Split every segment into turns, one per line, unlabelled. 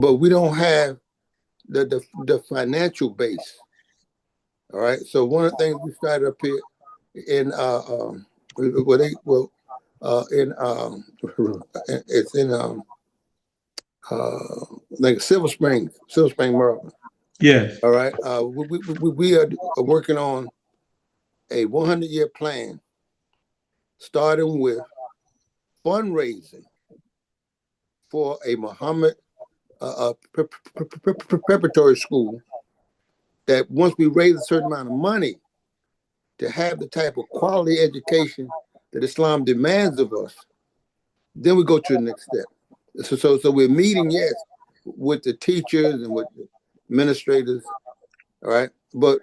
but we don't have the financial base. All right. So one of the things we started up here in well they well in it's in like Silver Spring, Maryland.
Yes.
All right. We are working on a 100-year plan, starting with fundraising for a Muhammad preparatory school. That once we raise a certain amount of money to have the type of quality education that Islam demands of us, then we go to the next step. So we're meeting, yes, with the teachers and with the administrators, all right? But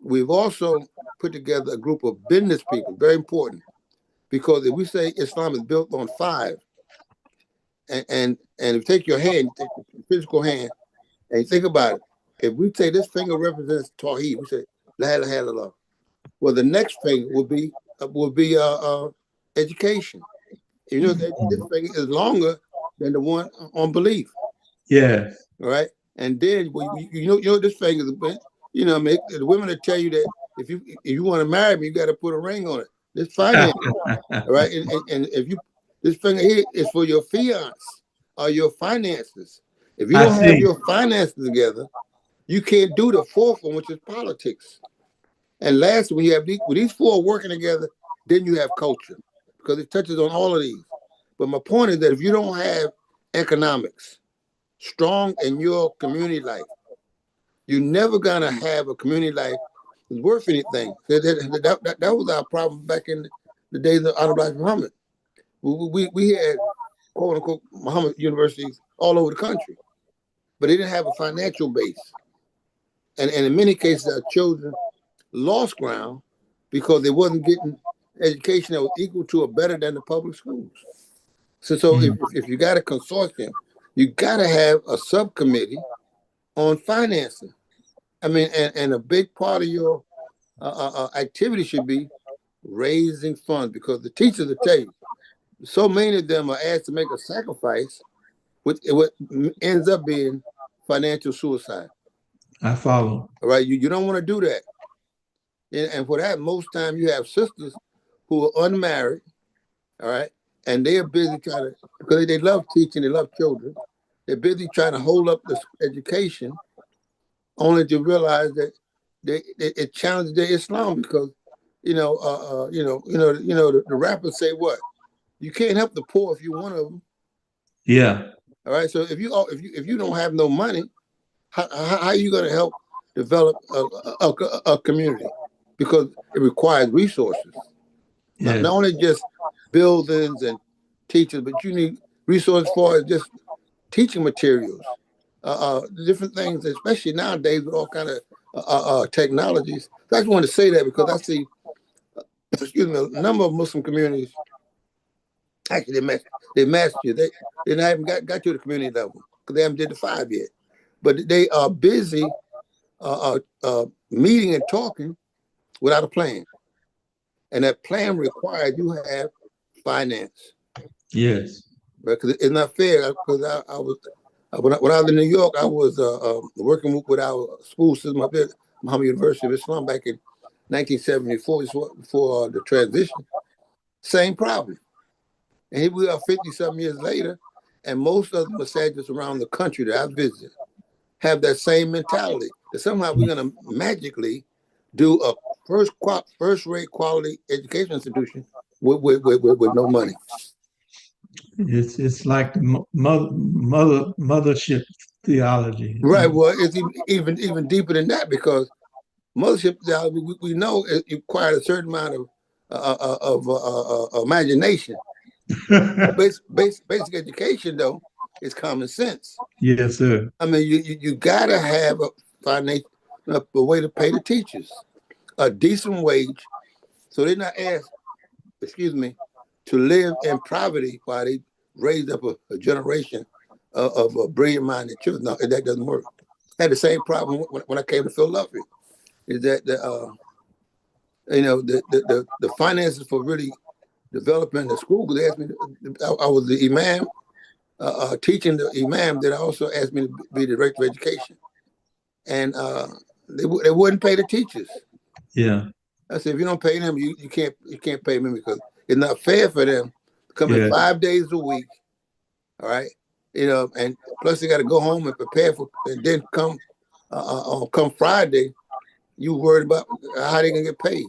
we've also put together a group of business people, very important, because if we say Islam is built on five, and if you take your hand, you take your physical hand, and you think about it, if we say this finger represents Tawheed, we say La ilaha illallah. Well, the next finger will be education. You know that this finger is longer than the one on belief.
Yes.
All right, and then well, you know this finger is, you know, make the women that tell you that if you want to marry me, you got to put a ring on it. This finance, all right, and if you this finger here is for your fiance or your finances. If you
I
don't have
see.
your finances together, you can't do the fourth one, which is politics. And lastly, when you have when these four working together, then you have culture because it touches on all of these. But my point is that if you don't have economics strong in your community life, you're never gonna have a community life that's worth anything. That was our problem back in the days of Honorable Muhammad. We had quote unquote Muhammad universities all over the country, but they didn't have a financial base. And in many cases, our children lost ground because they wasn't getting education that was equal to or better than the public schools. So
Mm.
if you got a consortium, you got to have a subcommittee on financing. I mean, and a big part of your activity should be raising funds because the teachers will tell you, so many of them are asked to make a sacrifice, which what ends up being financial suicide.
I follow.
All right, you don't want to do that. And for that, most time you have sisters who are unmarried, all right, and they are busy trying to because they love teaching, they love children. They're busy trying to hold up this education, only to realize that it challenges their Islam because the rappers say what you can't help the poor if you're one of them.
Yeah.
All right, so if you don't have no money, how are you going to help develop a community? Because it requires resources. Not
Yes.
only just buildings and teachers, but you need resources for just teaching materials, different things, especially nowadays with all kind of technologies. So I just want to say that because I see, excuse me, a number of Muslim communities actually they mastered you. They haven't got to the community level because they haven't did the five yet. But they are busy meeting and talking without a plan, and that plan requires you have finance.
Yes.
Because it's not fair. Because I was when I was in New York, I was working with our school system up there, Muhammad University of Islam, back in 1974, before the transition. Same problem, and here we are 50 some years later, and most of the masajids around the country that I visit have that same mentality that somehow we're going to magically do a first rate quality education institution with no money.
It's like the mothership theology.
Right. Well, it's even deeper than that because mothership theology we know it requires a certain amount of imagination. Basic education though is common sense.
Yes, sir.
I mean, you gotta have a finance a way to pay the teachers a decent wage, so they're not asked, excuse me, to live in poverty while they raise up a generation of brilliant-minded children. No, that doesn't work. I had the same problem when I came to Philadelphia. Is that the finances for really developing the school? Because they asked me, I was the imam teaching the imam that also asked me to be the director of education, and they wouldn't pay the teachers.
Yeah.
I said, if you don't pay them, you can't pay me because it's not fair for them to come in
Yeah.
5 days a week. All right, and plus they got to go home and prepare for, and then come Friday, you worried about how they gonna get paid.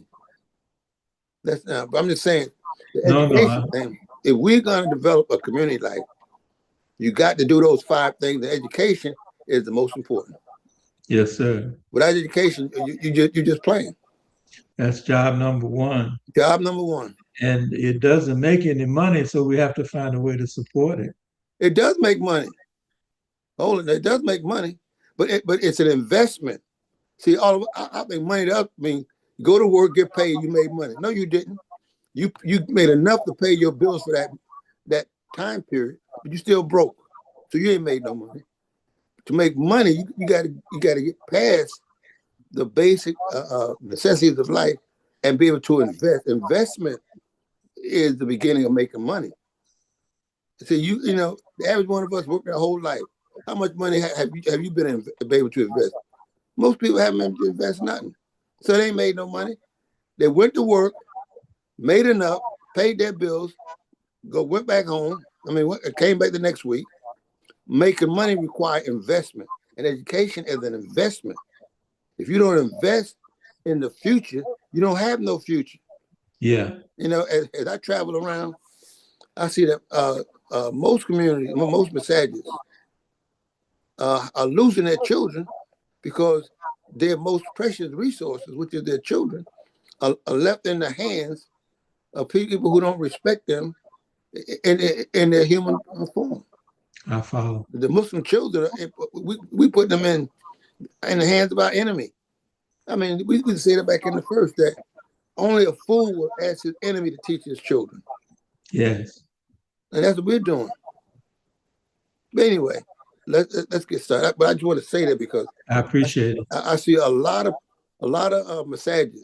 That's not. But I'm just saying, the
No, no.
education thing. If we're gonna develop a community life, you got to do those 5 things. The education is the most important.
Yes, sir.
Without education, you're just playing.
That's job number one.
Job number one.
And it doesn't make any money, so we have to find a way to support it.
It does make money. It does make money, but it's an investment. See, I think money does mean go to work, get paid, you made money. No, you didn't. You made enough to pay your bills for that time period, but you still broke. So you ain't made no money. To make money, you gotta get past the basic necessities of life and be able to invest. Investment is the beginning of making money. So the average one of us worked their whole life. How much money have you been able to invest? Most people haven't been able to invest nothing. So they ain't made no money. They went to work, made enough, paid their bills, went back home. Came back the next week. Making money requires investment, and education is an investment. If you don't invest in the future, you don't have no future.
Yeah.
As I travel around, I see that most communities, most masajids are losing their children because their most precious resources, which is their children, are left in the hands of people who don't respect them in their human form.
I follow.
The Muslim children, we put them in the hands of our enemy. We could say that back in the first that only a fool will ask his enemy to teach his children.
Yes.
And that's what we're doing. But anyway, let's get started. But I just want to say that because
I appreciate it.
I see a lot of massages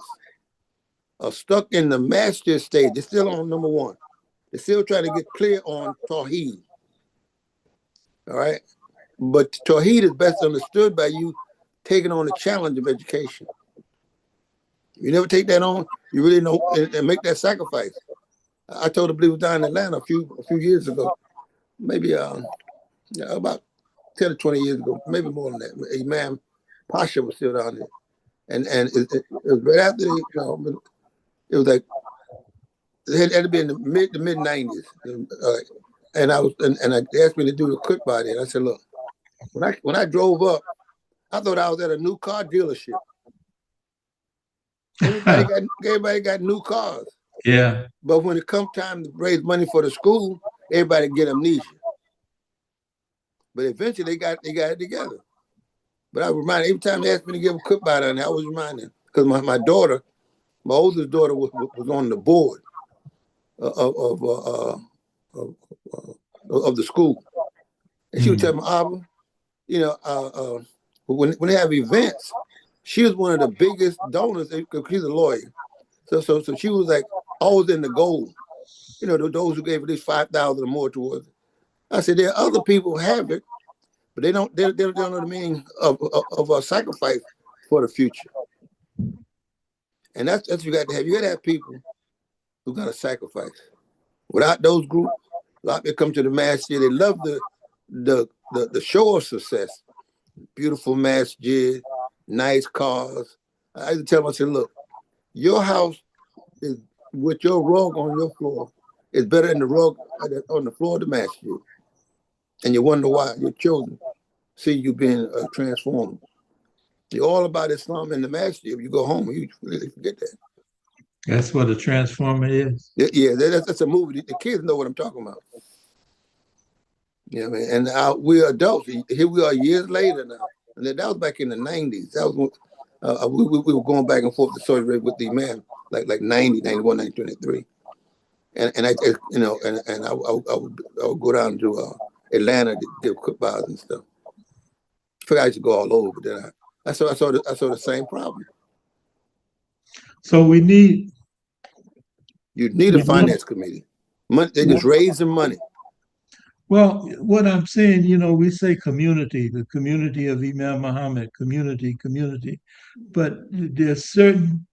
are stuck in the master stage. They're still on number one. They're still trying to get clear on Tawheed. All right? But Tawheed is best understood by you taking on the challenge of education. You never take that on, you really know and make that sacrifice. I told the believers down in Atlanta a few years ago, maybe about 10 or 20 years ago, maybe more than that. Imam Pasha was still down there. And it was right after it was like it had to be in the mid 90s. And I was and they asked me to do the quick body. And I said, look, when I drove up, I thought I was at a new car dealership. Everybody got new cars.
Yeah.
But when it comes time to raise money for the school, everybody get amnesia. But eventually they got it together. But I remind every time they asked me to give a quick bite on it, I was reminding because my daughter, my oldest daughter, was on the board of the school, and she would tell me, Abba, when they have events, she was one of the biggest donors because she's a lawyer. So she was like always in the gold. Those who gave at least $5,000 or more towards it. I said there are other people who have it, but they don't know the meaning of a sacrifice for the future. And that's what you got to have. You got to have people who got to sacrifice. Without those groups, a lot of people come to the masjid. They love the show of success. Beautiful masjid, nice cars. I used to tell them, I said, look, your house is with your rug on your floor is better than the rug on the floor of the masjid. And you wonder why your children see you being transformed. You're all about Islam in the masjid. You go home, you really forget that.
That's what a transformer is.
Yeah, that's a movie. The kids know what I'm talking about. And we're adults. Here we are years later now. And that was back in the 90s. That was when we were going back and forth to Saudi Arabia with the Imam, like 90, 91, 92, 93. And I would go down to Atlanta to give khutbahs and stuff. I figured I used to go all over, but then I saw the same problem.
So you
need a finance committee. Money, they just raising money.
Well, what I'm saying, we say community, the community of Imam Muhammad, community, community, but there's certain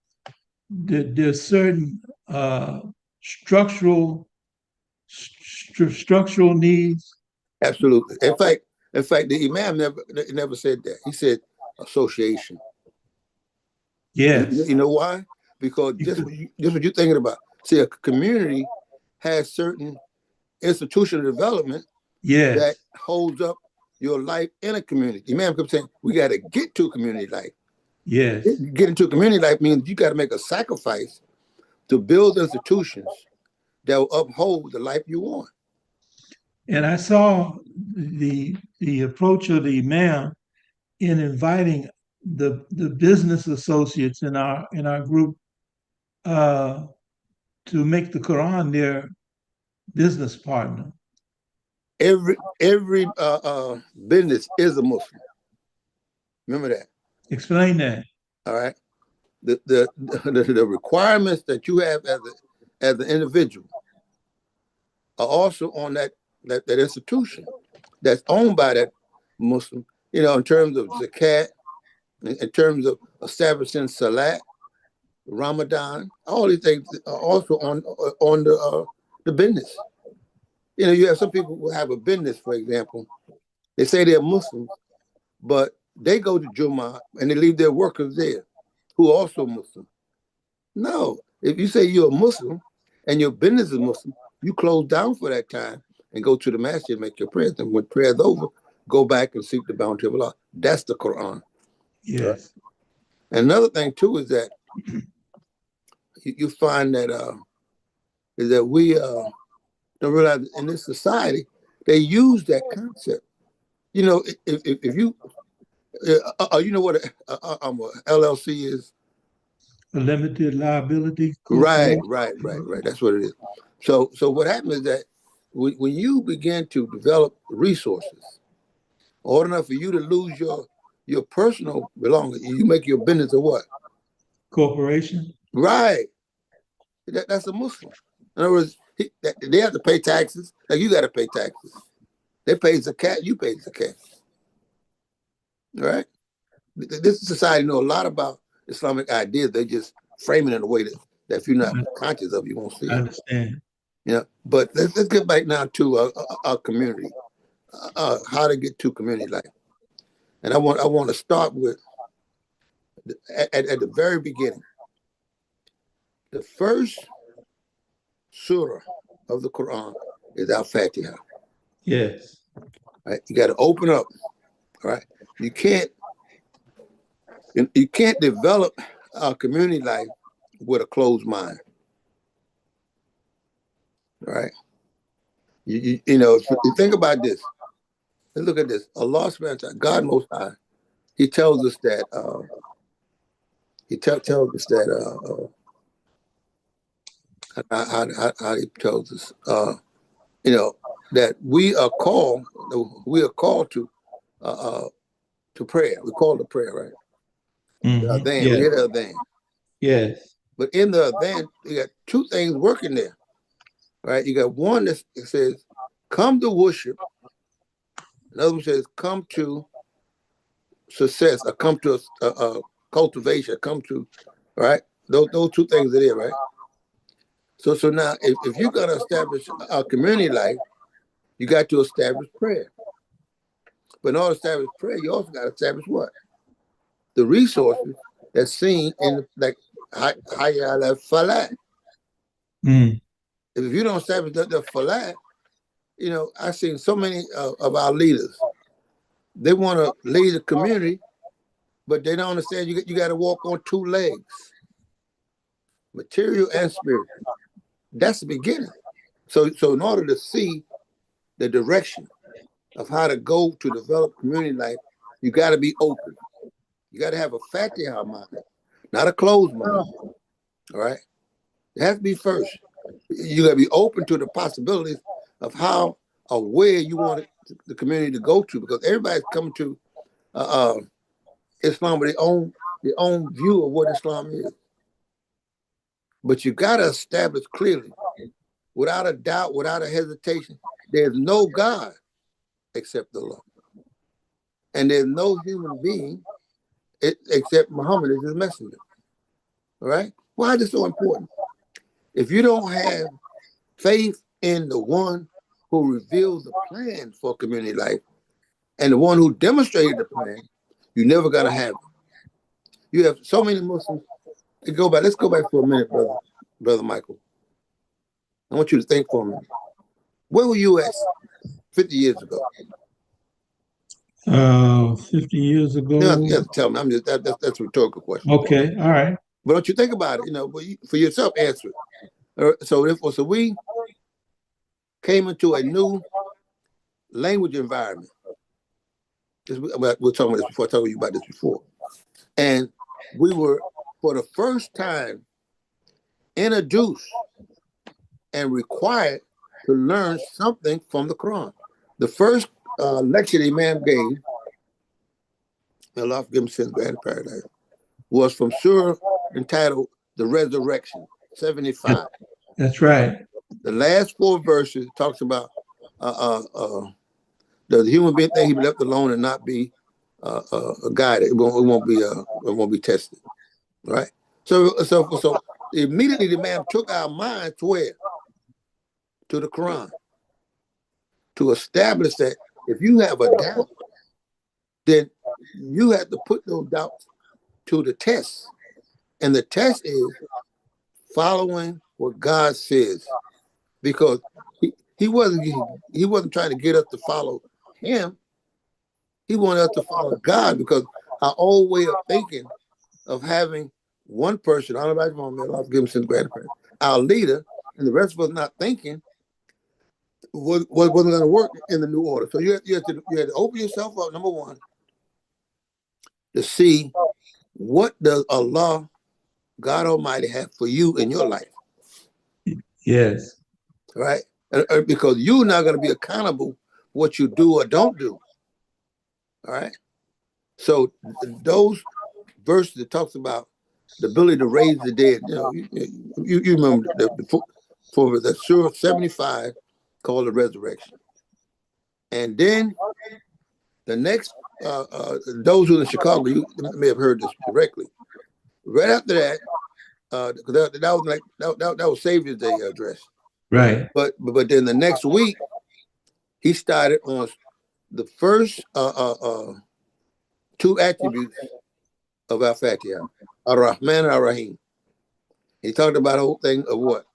structural structural needs.
Absolutely. In fact, the Imam never said that. He said association.
Yes,
You know why? Because just what you're thinking about. See, a community has certain institutional development that
yes,
holds up your life in a community. Imam kept saying, we got to get to community life.
yes.
Get into community life means you got to make a sacrifice to build institutions that will uphold the life you want.
And I saw the approach of the imam in inviting the business associates in our group uh, to make the Quran their business partner.
Every business is a Muslim. Remember that.
Explain that.
All right. The requirements that you have as an individual are also on that institution that's owned by that Muslim. In terms of zakat, in terms of establishing salat, Ramadan, all these things are also on the business. You have some people who have a business, for example. They say they're Muslims, but they go to Jummah and they leave their workers there, who are also Muslim. No, if you say you're a Muslim and your business is Muslim, you close down for that time and go to the masjid and make your prayers. And when prayer's over, go back and seek the bounty of Allah. That's the Quran. Right?
Yes.
And another thing too is that you find that we don't realize in this society they use that concept. If you you know what a LLC is?
A limited liability
Right,
corporation.
right, right, right. That's what it is. So what happens is that when you begin to develop resources, hard enough for you to lose your personal belongings, you make your business a what?
Corporation.
Right. That's a Muslim. In other words, they have to pay taxes. Like you got to pay taxes. They pay zakat, you pay zakat. Right? This society know a lot about Islamic ideas. They just frame it in a way that if you're not conscious of, you won't see
I
it.
understand.
But let's get back now to our community, how to get to community life. And I want to start with at the very beginning. The first surah of the Quran is Al Fatiha.
Yes.
Right? You got to open up. All right. You can't develop our community life with a closed mind. Right. If you think about this. Let's look at this. Allah subhanahu wa ta'ala, God Most High, He tells us that how He tells us that we are called to prayer. We call to prayer, right? The
Mm-hmm.
adhan, we
Yes.
hear the adhan.
Yes.
But in the adhan, you got two things working there, right? You got one that says, "Come to worship." Another one says, "Come to success," or "Come to cultivation," "Come to," right? Those two things are there, right? So now, if you're going to establish a community life, you got to establish prayer. But in order to establish prayer, you also got to establish what? The resources that's seen in like Hayya ala Falah.
Mm.
If you don't establish the Falah, I've seen so many of our leaders. They want to lead the community, but they don't understand you got to walk on two legs, material and spiritual. That's the beginning. So in order to see the direction of how to go to develop community life, you got to be open. You got to have a Fatiha mind, not a closed mind. All right, it has to be first. You got to be open to the possibilities of how or where you want the community to go to, because everybody's coming to Islam with their own view of what Islam is. But you got to establish clearly, without a doubt, without a hesitation, there's no God except the law. And there's no human being except Muhammad is his messenger. All right? Why is this so important? If you don't have faith in the one who reveals the plan for community life and the one who demonstrated the plan, you're never gonna have it. You have so many Muslims. Let's go back for a minute, brother Michael. I want you to think for a minute. Where were you at 50 years ago?
50 years ago.
You have to tell me. I'm just that's a rhetorical question.
Okay, all right.
But don't you think about it? But for yourself, answer it. So we came into a new language environment. We're talking about this before. I told you about this before, and we were for the first time introduced and required to learn something from the Quran. The first lecture the Imam gave, Allah forgive him sins, grant paradise, was from Surah entitled "The Resurrection," 75.
That's right.
The last 4 verses talks about the human being thing he be left alone and not be guided. It won't be tested, right? So immediately the man took our mind to where? To the Quran, to establish that if you have a doubt, then you have to put those doubts to the test. And the test is following what God says. Because he wasn't trying to get us to follow him. He wanted us to follow God, because our old way of thinking of having one person, I don't know about you, I'll give him some grandparents, our leader, and the rest of us not thinking wasn't going to work in the new order. So you had to open yourself up, number one, to see what does Allah, God Almighty, have for you in your life.
Yes.
Right? Because you're not going to be accountable for what you do or don't do. All right? So those verses that talks about the ability to raise the dead, you remember for the Surah 75 called the resurrection. And then the next, those who are in Chicago, you may have heard this directly. Right after that, because that was like that was Savior's Day address.
Right.
But then the next week, he started on the first 2 attributes of Al-Fatiha, Ar-Rahman and Ar-Rahim. He talked about the whole thing of what?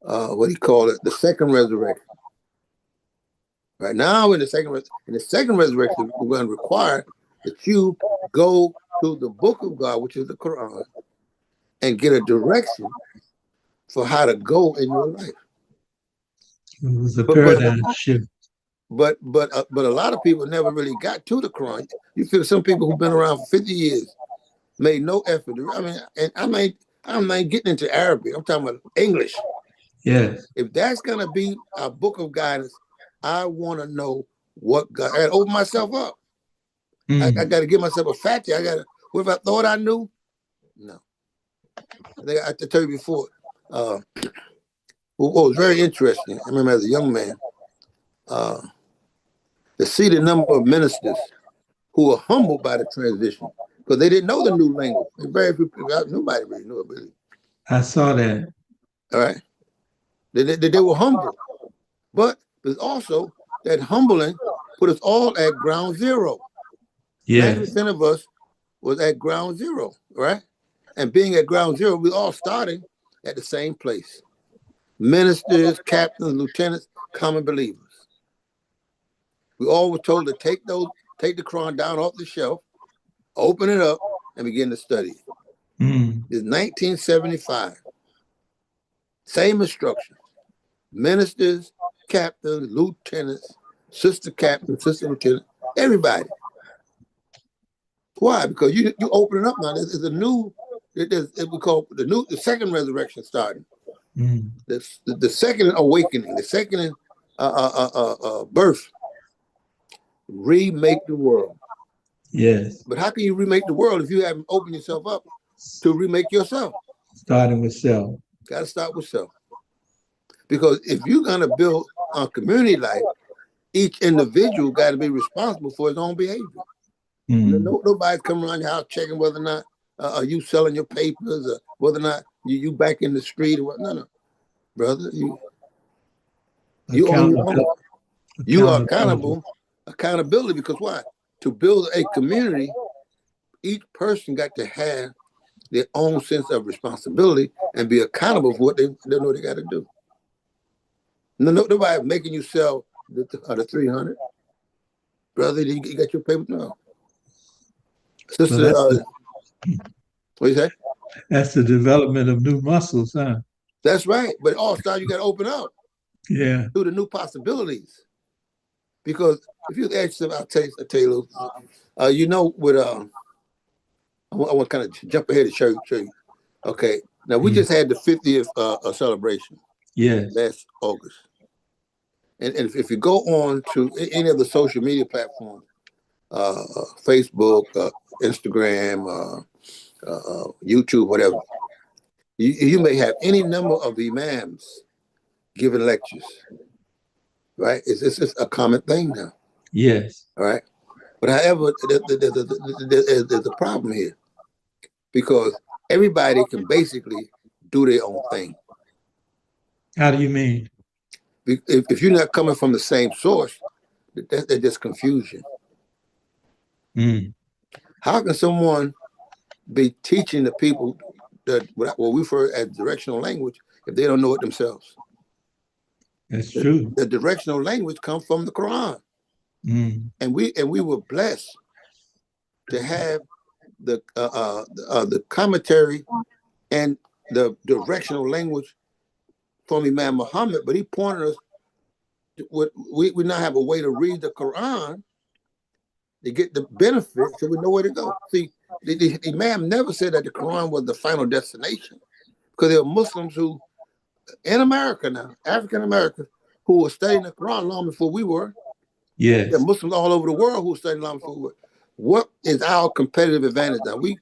What do you call it? The second resurrection. Right now, in the second resurrection, we're going to require that you go to the book of God, which is the Quran, and get a direction for how to go in your life.
It was a paradigm shift.
But a lot of people never really got to the Quran. You feel some people who've been around for 50 years made no effort. I mean, and I'm not getting into Arabic. I'm talking about English.
Yes.
If that's gonna be a book of guidance, I want to know what God. I gotta open myself up. I got to give myself a fatty. What if I thought I knew? No. I think I tell you before. What was very interesting, I remember as a young man, to see the number of ministers who were humbled by the transition because they didn't know the new language. Very few people, nobody really knew it, really.
I saw that.
All right. They were humble. But there's also that humbling put us all at ground zero.
Yes.
90% of us was at ground zero, right? And being at ground zero, we all starting at the same place. Ministers, captains, lieutenants, common believers. We all were told to take the Quran down off the shelf, open it up, and begin to study it. It's 1975. Same instructions. Ministers, captains, lieutenants, sister captain, sister lieutenant, everybody. Why? Because you open it up now. There's a new, we call the second resurrection starting. The second awakening, the second birth. Remake the world.
Yes.
But how can you remake the world if you haven't opened yourself up to remake yourself?
Starting with self.
Got to start with self. Because if you're gonna build a community life, each individual got to be responsible for his own behavior. Nobody's coming around your house checking whether or not are you selling your papers, or whether or not you back in the street or what. No, brother, you on your own. You are accountability, because why? To build a community, each person got to have their own sense of responsibility and be accountable for what they know they got to do. Nobody making you sell the 300. Brother, you got your paper? No. Sister, what you say?
That's the development of new muscles, huh?
That's right. But all stars you got to open up.
Yeah.
Through the new possibilities. Because if you ask them, I'll tell you, with I want to kind of jump ahead and show you. Okay. Now we just had the 50th celebration.
Yes.
Last August. And if you go on to any of the social media platforms, Facebook, Instagram, YouTube, whatever, you may have any number of imams giving lectures, right? It's just a common thing now.
Yes.
All right. But however, there's a problem here, because everybody can basically do their own thing.
How do you mean?
If you're not coming from the same source, that's just confusion. How can someone be teaching the people that what we refer as directional language if they don't know it themselves?
That's true.
The directional language comes from the Quran, and we were blessed to have the commentary and the directional language from Imam Muhammad. But he pointed us to we now have a way to read the Quran to get the benefit, so we know where to go. See, the Imam never said that the Quran was the final destination, because there are Muslims who, in America now, African Americans, who were studying the Quran long before we were.
Yes.
There are Muslims all over the world who were studying long before we were. What is our competitive advantage now? We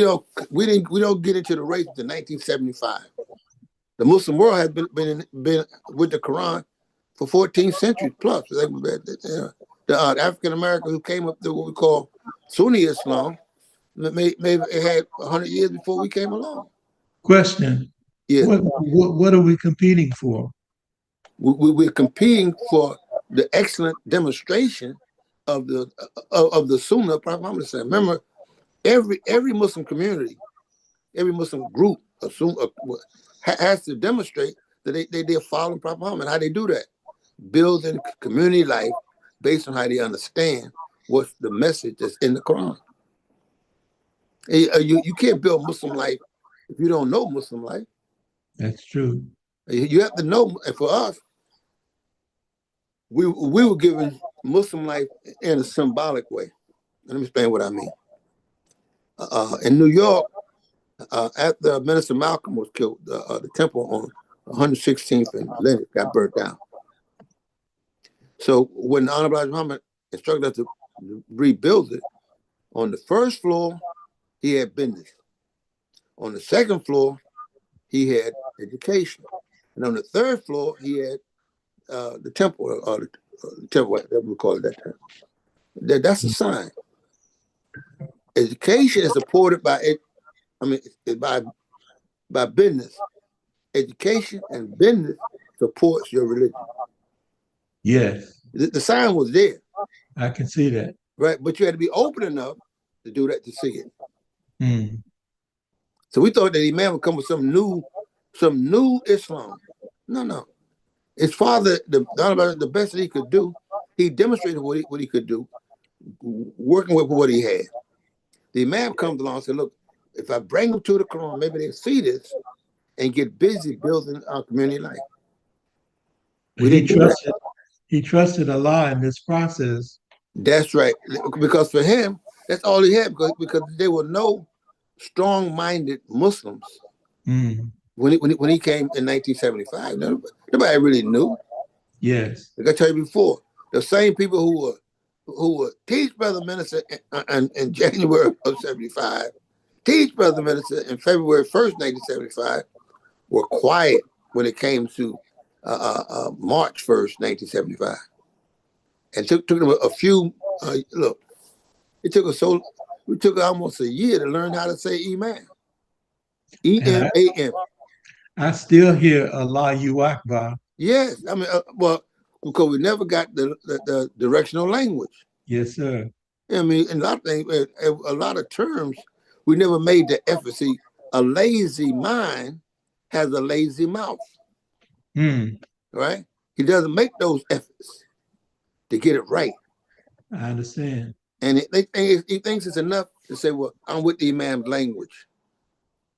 don't get into the race until 1975. The Muslim world has been with the Quran for 14 centuries plus. The African Americans who came up to what we call Sunni Islam, maybe it had 100 years before we came along.
Question.
Yeah.
What are we competing for?
We're competing for the excellent demonstration of the Sunnah of Prophet Muhammad. Remember, every Muslim community, every Muslim group has to demonstrate that they're following Prophet Muhammad. How they do that? Building community life based on how they understand what's the message that's in the Quran. You can't build Muslim life if you don't know Muslim life.
That's true.
You have to know. And for us, we were given Muslim life in a symbolic way. Let me explain what I mean. In New York, after Minister Malcolm was killed, the temple on 116th and Lenox got burnt down. So when the Honorable Muhammad instructed us to rebuild it, on the first floor, he had business. On the second floor, he had education. And on the third floor, he had the temple, or the temple, whatever we call it that time. That's a sign. Education is supported by by business. Education and business supports your religion.
Yes.
The sign was there.
I can see that.
Right, but you had to be open enough to do that, to see it. So we thought that Imam would come with some new Islam. No. His father, the best that he could do, he demonstrated what he could do, working with what he had. The Imam comes along and said, look, if I bring them to the Quran, maybe they'll see this and get busy building our community life.
He trusted Allah in this process.
That's right. Because for him, that's all he had, because there were no strong-minded Muslims when he came in 1975. Nobody really knew.
Yes.
Like I told you before, the same people who were teach Brother Minister in January of 75, teach Brother Minister in February 1st, 1975, were quiet when it came to March 1st, 1975. And took them a few, look, it took us we took almost a year to learn how to say Imam.
And
E-M-A-M.
I still hear Allah Akbar.
Yes, I mean, well, because we never got the directional language.
Yes, sir.
I mean, and a lot of things, a lot of terms, we never made the effort. See, a lazy mind has a lazy mouth,
Hmm.
right? He doesn't make those efforts to get it right.
I understand.
And he thinks it's enough to say, well, I'm with the Imam's language.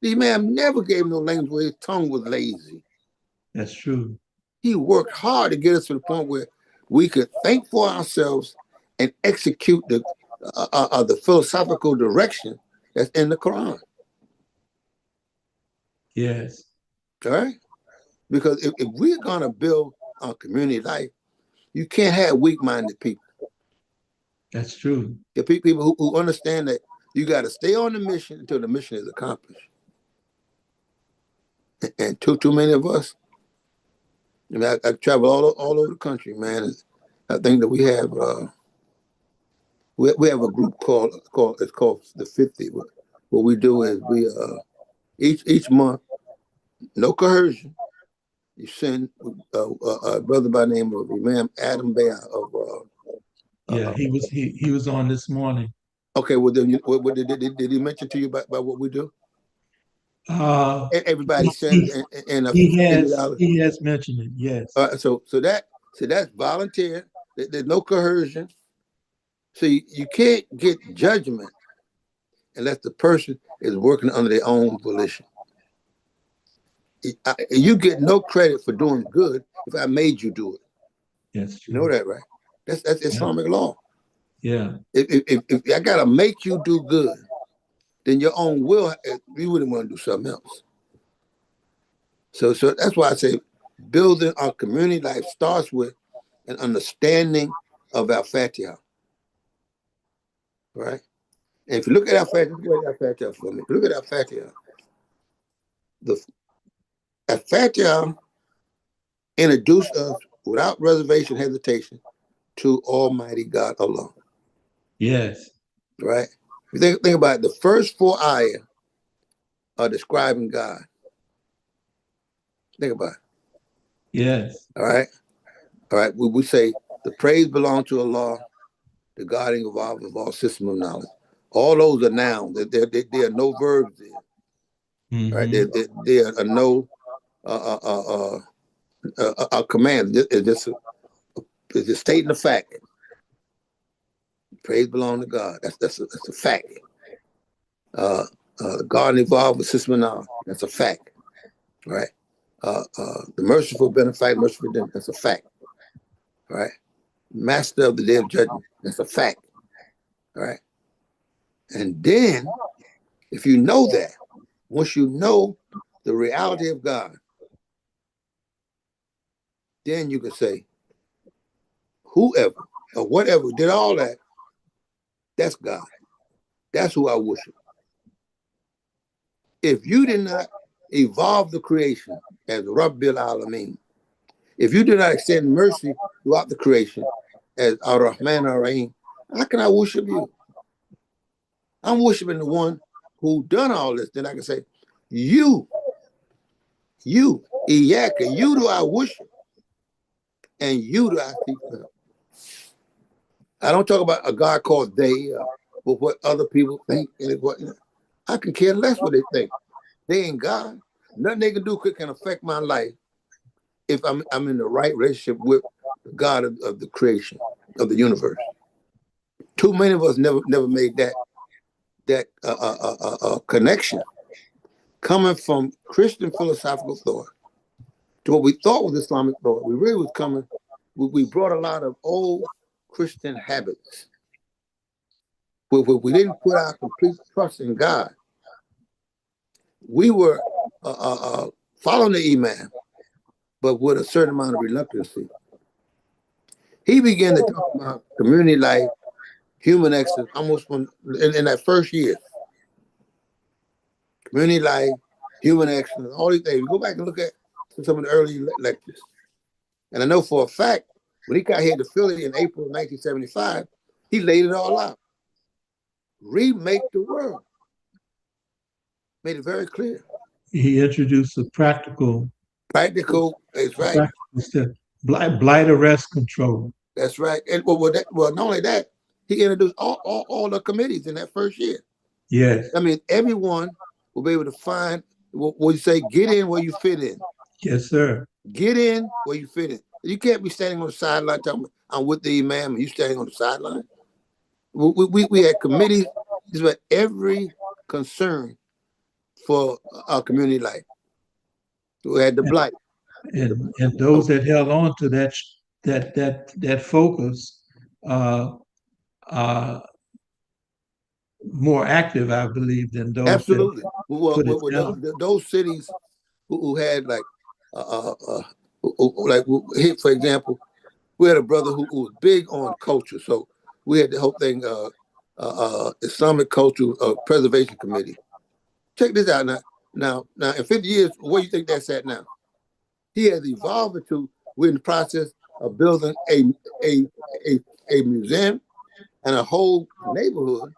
The Imam never gave no language where his tongue was lazy.
That's true.
He worked hard to get us to the point where we could think for ourselves and execute the philosophical direction that's in the Quran.
Yes,
All right? Because if we're going to build our community life, you can't have weak-minded people.
that's true.
The people who understand that you got to stay on the mission until the mission is accomplished. And too many of us, I mean, I travel all over the country, man. And I think that we have a group called the 50. What we do is we each month, no coercion. You send a brother by the name of Imam Adam Bear of
Yeah, he was on this morning.
okay. Well, then what did he mention to you about what we do?
Uh,
Everybody
he,
sends
he,
in a
he has
$50.
he has mentioned it. Yes,
So that's volunteer. There's no coercion. So you can't get judgment unless the person is working under their own volition. You get no credit for doing good if I made you do it.
that's
You know
true.
that, right? That's
Yeah,
Islamic law.
yeah,
If I gotta make you do good, then your own will, you wouldn't want to do something else. So that's why I say building our community life starts with an understanding of our Fatiha, right? And if you look at our Fatiha, look at our Fatiha for me. Look at our Fatiha. The our Fatiha introduced us without reservation, hesitation to Almighty God alone,
yes,
right? If you think about it, the first four ayah are describing God. Think about it.
yes,
All right. All right. We say the praise belongs to Allah, the guardian of all system of knowledge. All those are nouns. There are no verbs there. Right.
hmm,
There are no commands. It's just stating the fact. Praise belongs to God. That's a fact. Uh, God involved with system of knowledge. That's a fact. Right. The merciful benefit, merciful benefit. That's a fact. Right. Master of the day of judgment. That's a fact. Right. And then, if you know that, once you know the reality of God, then you can say, whoever or whatever did all that, that's God. That's who I worship. If you did not evolve the creation as Rabbil Alameen, if you did not extend mercy throughout the creation as Ar-Rahman Ar-Rahim, how can I worship you? I'm worshiping the one who done all this. Then I can say, you, Iyaka, you do I worship, and you do I seek for help. I don't talk about a God called they, but what other people think and what I can care less what they think. They ain't God. Nothing they can do can affect my life if I'm in the right relationship with the God of the creation of the universe. Too many of us never made that connection coming from Christian philosophical thought to what we thought was Islamic thought. We really was coming. We brought a lot of old Christian habits where we didn't put our complete trust in God. We were following the Imam, but with a certain amount of reluctancy. He began to talk about community life, human excellence, almost in that first year. Community life, human excellence, all these things. You go back and look at some of the early lectures. And I know for a fact, when he got here to Philly in April of 1975, he laid it all out. Remake the world. Made it very clear.
He introduced
Practical, that's
a
right.
practical step, blight arrest control.
That's right. And well, not only that, he introduced all the committees in that first year.
Yes,
I mean, everyone will be able to find what you say, get in where you fit in.
yes, sir.
Get in where you fit in. You can't be standing on the sideline talking, I'm with the imam, and you standing on the sideline. We had committees just about every concern for our community life. We had the
And,
blight. We had the,
and those that held on to that focus uh, are more active, I believe, than those that
absolutely.
put it
Well,
down.
those cities who had like, like here, for example, we had a brother who was big on culture. So we had the whole thing, Islamic Cultural Preservation Committee. Check this out now. Now, in 50 years, where do you think that's at now? He has evolved into, we're in the process of building a, a, a museum and a whole neighborhood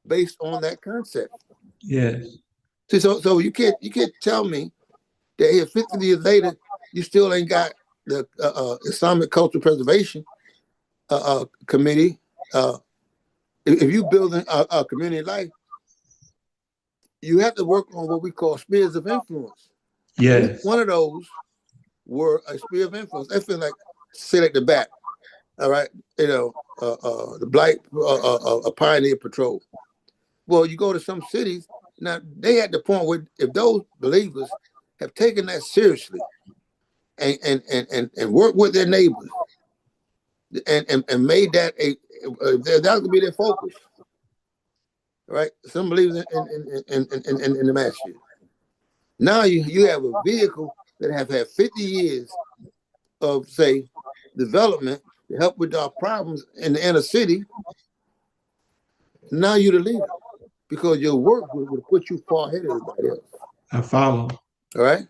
based on that concept.
Yes,
See, so you can't tell me that here 50 years later, you still ain't got the Islamic Cultural Preservation Committee. Uh, if you building a community life, you have to work on what we call spheres of influence. Each
yes,
one of those were a sphere of influence. I feel like, say like the bat, all right, the Black Pioneer Patrol. Well, you go to some cities now. They at the point where if those believers have taken that seriously and work with their neighbors and made that that would be their focus, right? Some believers in the mass shooting. Now you have a vehicle that have had 50 years of say development to help with our problems in the inner city. Now you're the leader because your work would put you far ahead of everybody else.
I follow.
All right.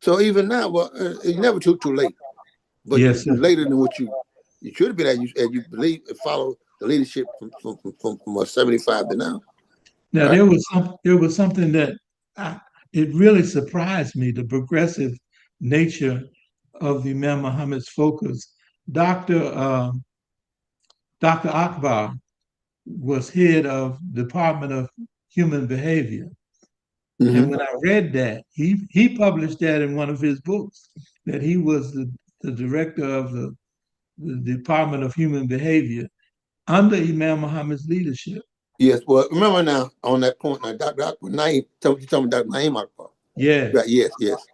So even now, well, it's never too late, but
Yes, sir.
you're later than what you should have been as you believe and follow the leadership from 75 to now.
Now
All right.
there was something that I, it really surprised me, the progressive nature of Imam Muhammad's focus. Dr. Dr. Akbar was head of Department of Human Behavior. And
Mm-hmm.
when I read that, he published that in one of his books, that he was the director of the Department of Human Behavior under Imam Muhammad's leadership.
Yes. Well, remember now on that point now, Dr. Akbar Naim, you told me Dr. Naim Akbar.
Yes,
Right. Yes. Yes.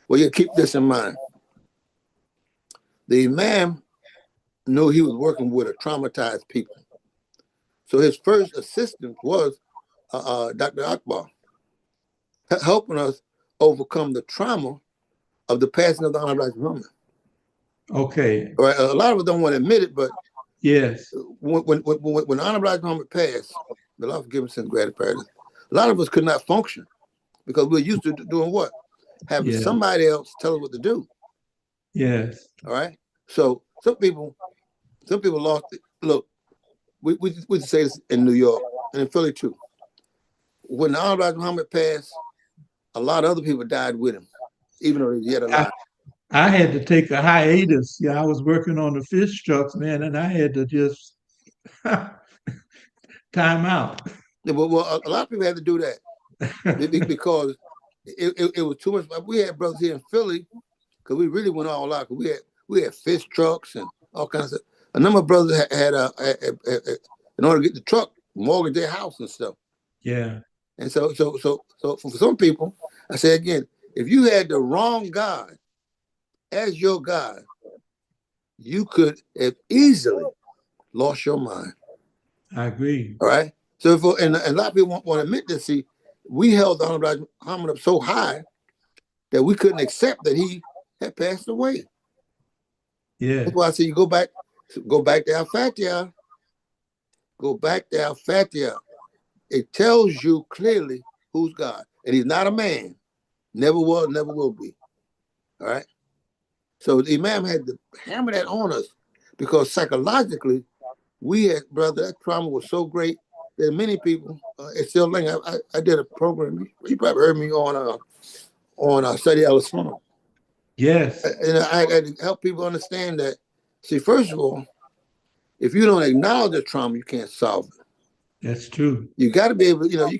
Well, you keep this in mind. The Imam knew he was working with a traumatized people. So his first assistant was Dr. Akbar, helping us overcome the trauma of the passing of the Honorable Muhammad.
okay,
All right, a lot of us don't want to admit it, but
yes,
when Honorable Muhammad passed, the Lord forgive us and gratitude, a lot of us could not function because we're used to doing what? Having
yes,
somebody else tell us what to do.
yes.
All right. So some people lost it. Look, we say this in New York and in Philly too. When Honorable Muhammad passed, a lot of other people died with him, even though he had
I,
alive.
I had to take a hiatus. Yeah, I was working on the fish trucks, man, and I had to just time out.
Yeah, well, a lot of people had to do that because it was too much. We had brothers here in Philly because we really went all out. Cause we had fish trucks and all kinds of. A number of brothers had in order to get the truck, mortgage their house and stuff.
Yeah,
And so for some people, I say again, if you had the wrong God as your God, you could have easily lost your mind.
I agree.
All right. So and a lot of people want to admit this. See, we held the Honorable Muhammad up so high that we couldn't accept that he had passed away.
Yeah,
That's why I say you go back to Al Fatiha, go back to Al Fatiha. It tells you clearly who's God, and he's not a man. Never was, never will be. All right. So the Imam had to hammer that on us because psychologically, we had, brother, that trauma was so great that many people, it's still like I did a program. You probably heard me on Study Al-Islam.
Yes,
And I had to help people understand that. See, first of all, if you don't acknowledge the trauma, you can't solve it.
that's true.
You got to be able, you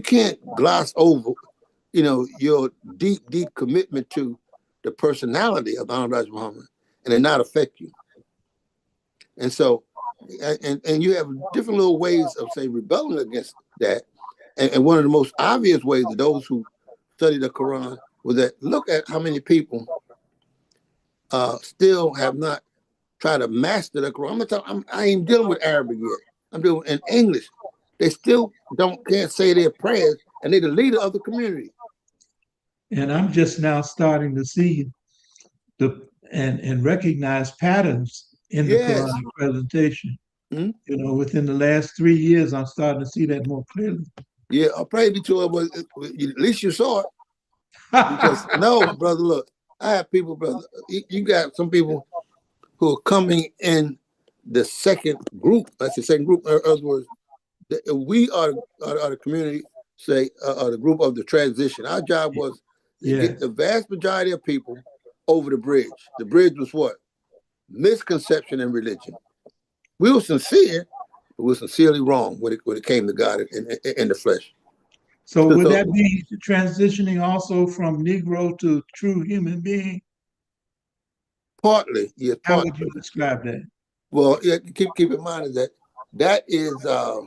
can't gloss over, your deep commitment to the personality of Honorable Muhammad and it not affect you. And so, and you have different little ways of say rebelling against that. And one of the most obvious ways to those who study the Quran was that look at how many people still have not tried to master the Quran. I ain't dealing with Arabic yet. I'm dealing in English. They still can't say their prayers, and they're the leader of the community.
And I'm just now starting to see and recognize patterns in the
Yes.
Quranic presentation.
Mm-hmm.
Within the last 3 years, I'm starting to see that more clearly.
Yeah, I'll pray to it, but at least you saw it. Because no, brother, look, I have people, brother. You got some people who are coming in the second group. That's the second group. In other words, we are the community, say, the group of the transition. Our job was to get
Yes.
the vast majority of people over the bridge. The bridge was what? Misconception in religion. We were sincere, but we were sincerely wrong when it came to God in the flesh.
So would
So
that be transitioning also from Negro to true human being?
partly, yes,
How would
partly.
you describe that?
Well, yeah, keep in mind is that is a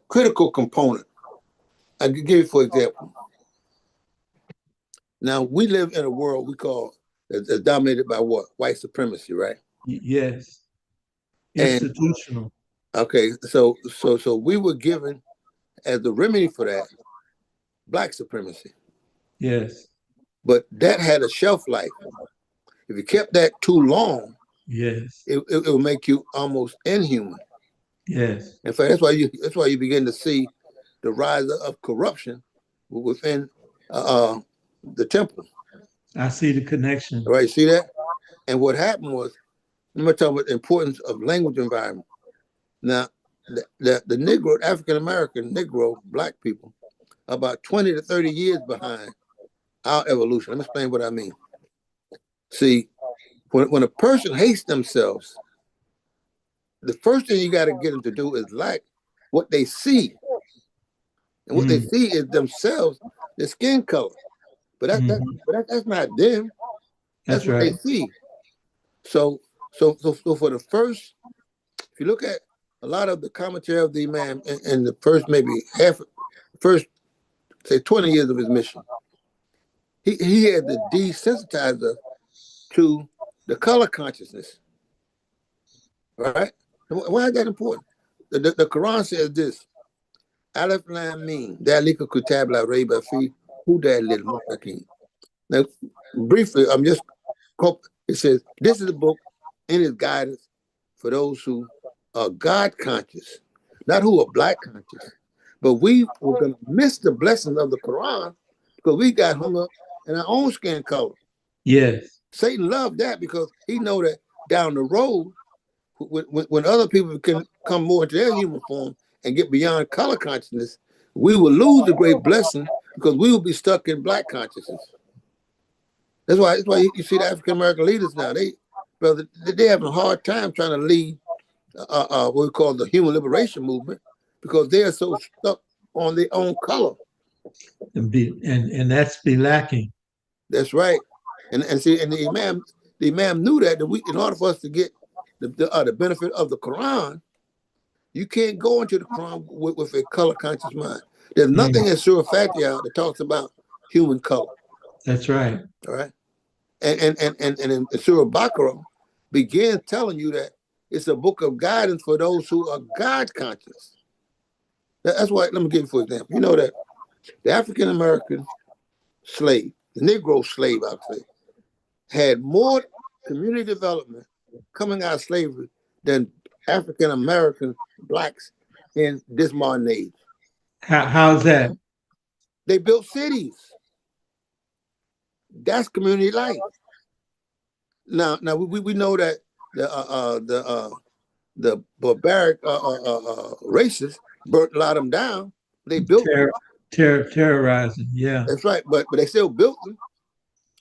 critical component. I can give you, for example. Now we live in a world we call that's dominated by what? White supremacy, right?
Yes.
And
Institutional.
okay, so we were given as the remedy for that black supremacy,
Yes.
but that had a shelf life. If you kept that too long,
Yes.
it will make you almost inhuman.
Yes.
In fact, that's why you begin to see the rise of corruption within the temple.
I see the connection.
All right, see that? And what happened was, I'm going to talk about the importance of language environment. Now, the Negro, African American Negro, black people, about 20 to 30 years behind our evolution. Let me explain what I mean. See, when a person hates themselves, the first thing you got to get them to do is like what they see. And what they see is themselves, their skin color. That's not them. That's
That's
what they
right.
see. So for the first, if you look at a lot of the commentary of the Imam in the first maybe first say 20 years of his mission, he had to desensitize us to the color consciousness, right? Why is that important? The Quran says this: Alif Lam Mim, Dalika Kutab La Rayba Fi Huda Lil Muttaqin. Now, briefly, it says this is a book and its guidance for those who are God conscious, not who are black conscious. But we were going to miss the blessings of the Quran because we got hung up in our own skin color.
Yes.
Satan loved that because he know that down the road, when other people can come more into their human form and get beyond color consciousness, we will lose the great blessing because we will be stuck in black consciousness. That's why you see the African American leaders now. They having a hard time trying to lead what we call the human liberation movement because they are so stuck on their own color.
And that's be lacking.
That's right. And see, and the Imam knew that in order for us to get the benefit of the Quran, you can't go into the Quran with a color conscious mind. There's nothing in Surah Fatiha that talks about human color.
That's right.
All right. And in Surah Baqarah begins telling you that it's a book of guidance for those who are God conscious. That's why, let me give you for example. You know that the African American slave, the Negro slave, I would say, had more community development coming out of slavery than African American blacks in this modern age.
How's that?
They built cities. That's community life. Now we know that the barbaric racists burnt a lot of them down. They built them.
Terrorizing. Yeah,
That's right, but they still built them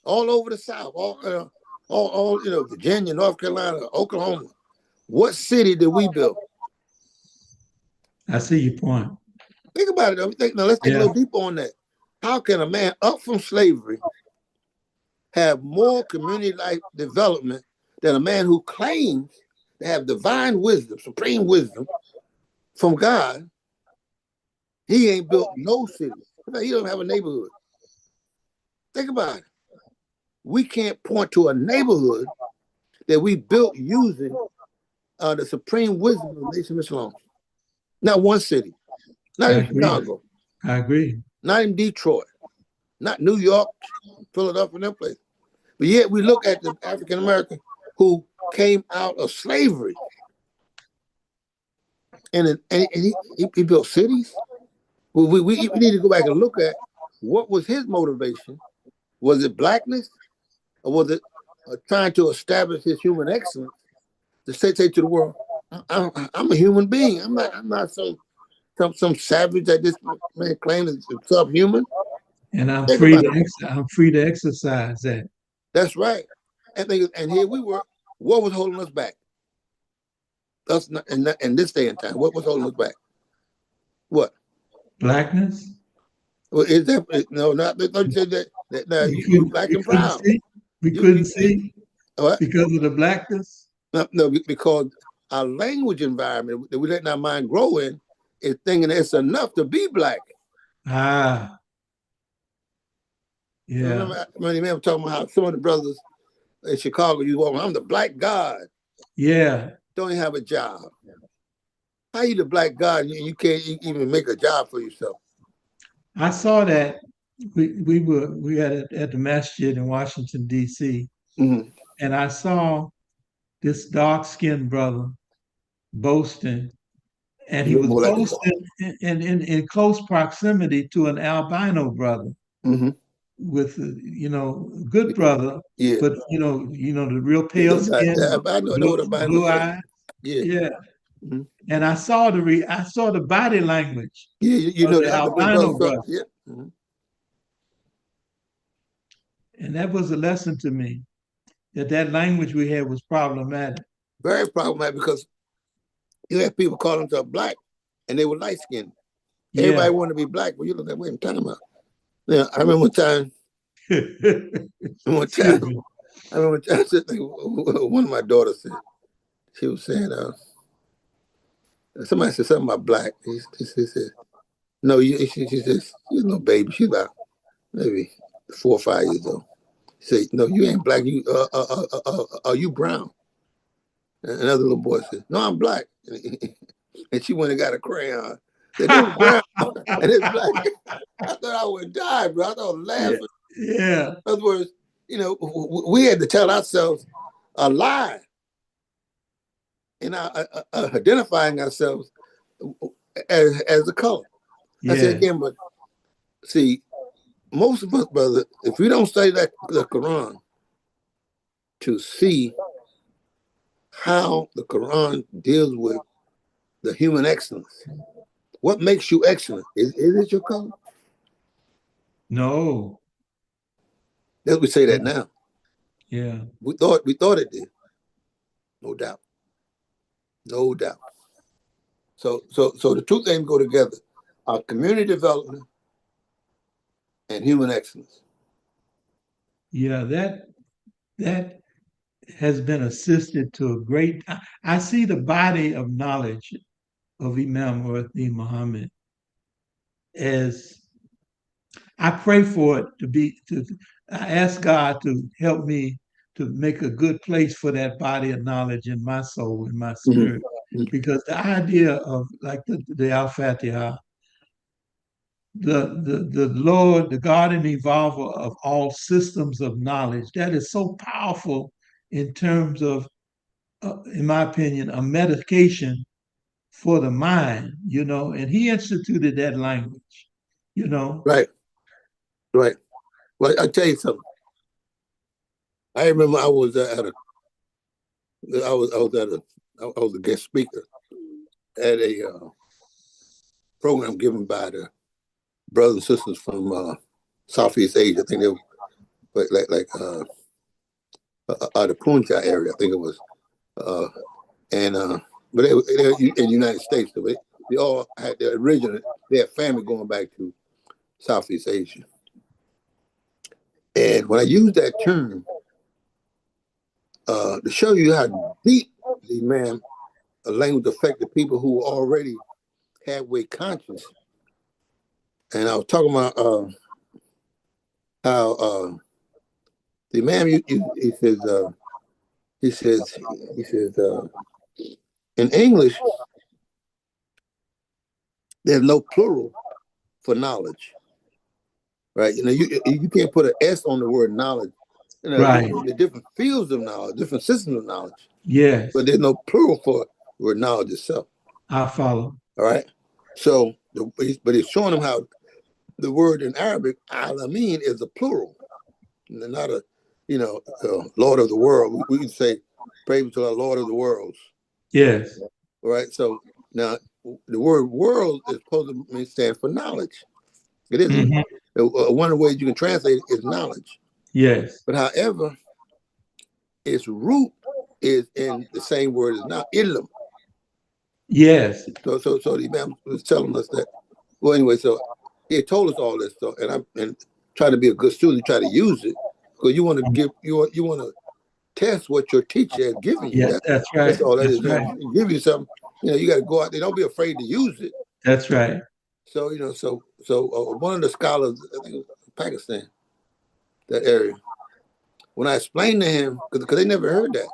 all over the South, all Virginia, North Carolina, Oklahoma. What city did we build?
I see your point.
Think about it. Now let's think a
Yeah,
little deeper on that. How can a man up from slavery have more community life development than a man who claims to have divine wisdom, supreme wisdom from God? He ain't built no city. He don't have a neighborhood. Think about it. We can't point to a neighborhood that we built using the supreme wisdom of the nation of Islam. Not one city. Not
I
even
agree.
Chicago.
I agree.
Not even Detroit. Not New York, Philadelphia, and that place. But yet we look at the African American who came out of slavery, and he built cities. We need to go back and look at what was his motivation. Was it blackness, or was it trying to establish his human excellence to say to the world, I'm a human being. I'm not some savage that this man claims is subhuman.
And I'm
Think
free
about it.
to I'm free to exercise that.
That's right. And here we were. What was holding us back? Us in this day and time. What was holding us back? What?
Blackness.
Well, is that no? Not don't you say that now you black and proud.
See. We
You
couldn't see
what?
because of the blackness.
No, because our language environment that we let our mind grow in is thinking it's enough to be black.
Ah,
I
yeah.
remember man talking about how some of the brothers in Chicago, I'm the black god.
Yeah.
Don't even have a job. How you the black god and you can't even make a job for yourself?
I saw that we had it at the masjid in Washington, D.C.
Mm-hmm.
And I saw this dark-skinned brother boasting, and
You
he
look
was
more like this.
boasting in close proximity to an albino brother
Mm-hmm.
with good brother,
Yeah.
but the real pale skin,
I know what albino
blue
is.
eye.
Yeah.
Yeah.
Mm-hmm.
And I saw the body language
Yeah, you
of
know
the
that when brothers
albino
talk,
brother.
yeah. Mm-hmm.
And that was a lesson to me that language we had was problematic.
Very problematic because you have people call themselves black and they were light skinned.
Yeah.
Everybody wanted to be black, but you look at what I'm talking about. Yeah, I remember one time,
Excuse me.
one of my daughters said, she was saying, somebody said something about black. She said, no, she says, she's no baby. She's about maybe 4 or 5 years old. She said, no, you ain't black. Are you brown? And another little boy said, no, I'm black. And she went and got a crayon. Said, this is brown and it's black. I thought I would die, bro. I thought I was laughing.
Yeah.
In other words, we had to tell ourselves a lie in our identifying ourselves as a color.
Yeah.
I said again, but see, most of us, brother, if we don't study the Quran to see how the Quran deals with the human excellence, what makes you excellent? Is it your color?
No.
Let's we say that now.
Yeah.
We thought it did. No doubt. No doubt. So the two things go together: our community development and human excellence.
Yeah, that has been assisted to a great. I see the body of knowledge of Imam Muhammad as I pray for it I ask God to help me to make a good place for that body of knowledge in my soul, in my spirit.
Mm-hmm.
Because the idea of like the Al-Fatiha, the Lord, the God and evolver of all systems of knowledge, that is so powerful in terms of, in my opinion, a medication for the mind, and he instituted that language.
Right. Right. Well, I tell you something. I remember I was at a I was a guest speaker at a program given by the brothers and sisters from Southeast Asia. I think they were the Punjab area. I think it was, uh, and but they're in the United States. So they all had their original. They had family going back to Southeast Asia. And when I use that term to show you how deep the man a language affected people who already had way conscious. And I was talking about how the man he says in English there's no plural for knowledge, right? You know, you can't put an S on the word knowledge. You know,
Right.
the different fields of knowledge, different systems of knowledge,
Yes.
but there's no plural for the word knowledge itself.
I follow.
All right. So, but he's showing them how the word in Arabic, alamin, is a plural, not a, Lord of the world. We can say, praise to our Lord of the worlds.
Yes.
All right. So now the word world is supposed to stand for knowledge. It isn't. Mm-hmm. One of the ways you can translate it is knowledge.
Yes.
But however, its root is in the same word as now, ilm.
Yes.
So the Imam was telling us that. Well, anyway, so he told us all this stuff, and I'm trying to be a good student, try to use it because you want to give you want to test what your teacher has given you.
Yes, that's right.
That's all that
that's
is.
Right.
Give you something. You got to go out there. Don't be afraid to use it.
That's right.
So one of the scholars, I think it was Pakistan, that area, when I explained to him, because they never heard that.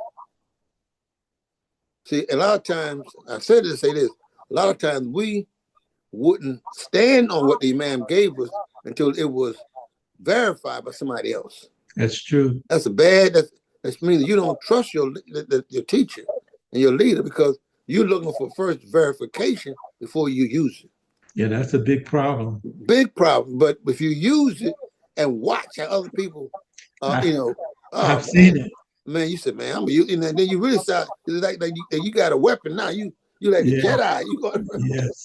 See, a lot of times, I said to say this, a lot of times we wouldn't stand on what the Imam gave us until it was verified by somebody else.
That's true.
That's that means you don't trust your teacher and your leader because you're looking for first verification before you use it.
Yeah, that's a big problem.
Big problem. But if you use it and watch how other people,
I've seen it.
Man, you said, man, I'm using that. Then you really start like you got a weapon now. You like a Jedi.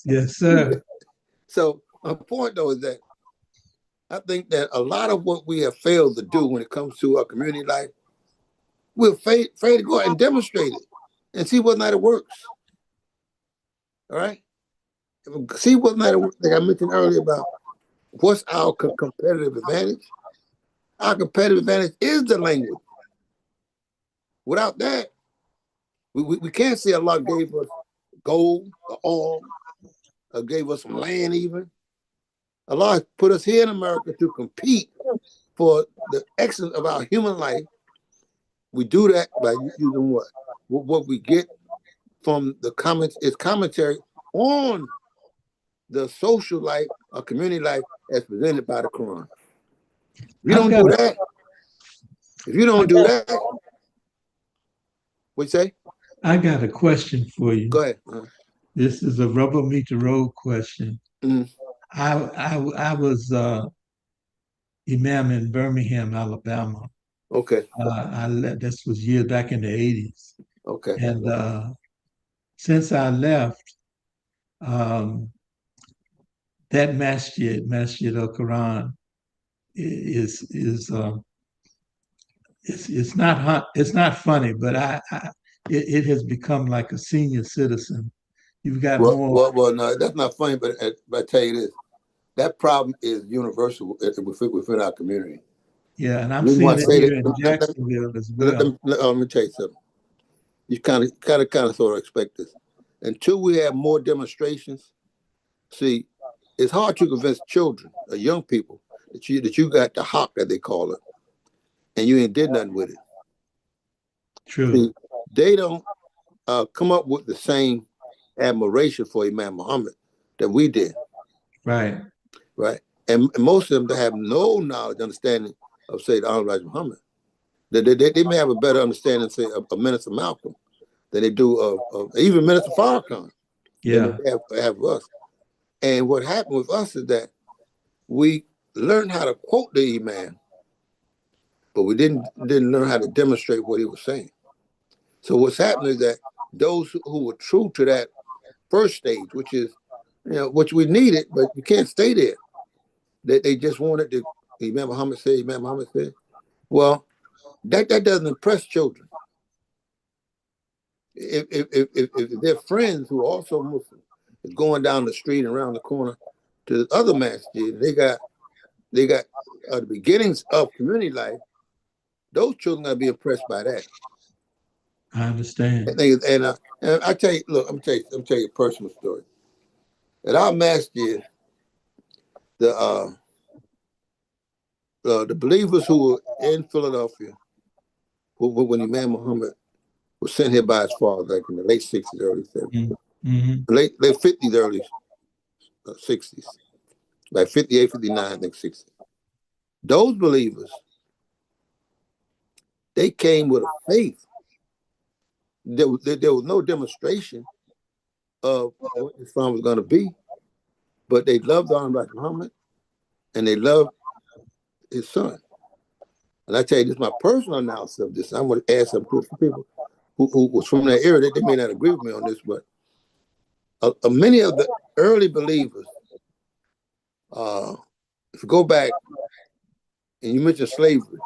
Yes, sir.
So my point though is that I think that a lot of what we have failed to do when it comes to our community life, we're afraid to go out and demonstrate it and see whether or not it works. All right? See whether or not it works. Like I mentioned earlier about what's our competitive advantage. Our competitive advantage is the language. Without that, we can't say Allah gave us gold or oil, or gave us some land even. Allah put us here in America to compete for the excellence of our human life. We do that by using what? What we get from the comments is commentary on the social life or community life as presented by the Quran. If you don't do that, what you say?
I got a question for you.
Go ahead.
This is a rubber meet the road question.
Mm-hmm.
I was imam in Birmingham, Alabama.
Okay.
This was years back in the 80s.
Okay.
And since I left, that Masjid Al Quran, it's not funny, but it has become like a senior citizen. You've got more.
Well, no, that's not funny. But I tell you this, that problem is universal within our community.
Yeah, and I'm seeing it here in Jacksonville as well.
Let me tell you something. You kind of sort of expect this. Until we have more demonstrations, see, it's hard to convince children or young people that you got the hawk that they call it, and you ain't did nothing with it.
True.
See, they don't come up with the same admiration for Imam Muhammad that we did.
Right.
Right. And most of them have no knowledge, understanding of, say, the Honorable Muhammad. They may have a better understanding, say, of Minister Malcolm than they do of even Minister Farrakhan.
Yeah.
Than they have us. And what happened with us is that we learned how to quote the Imam, but we didn't learn how to demonstrate what he was saying. So what's happening is that those who were true to that first stage, which is, which we needed, but you can't stay there. They just wanted to. Imam Muhammad said. Imam Muhammad said. Well, that doesn't impress children. If their friends who are also Muslim is going down the street and around the corner to the other masjid, they got the beginnings of community life. Those children gotta be impressed by that.
I understand.
And I tell you, look, I'm tell you a personal story. At our masjid, the believers who were in Philadelphia, when Imam Muhammad was sent here by his father, like in the late 60s, early 70s, late 50s, early 60s, like 58, 59, I think 60. Those believers, they came with a faith. There was no demonstration of what Islam was going to be, but they loved Honorable Muhammad and they loved his son. And I tell you, this is my personal analysis of this. I'm going to ask some people who was from that era. They may not agree with me on this, but many of the early believers, if you go back and you mentioned slavery,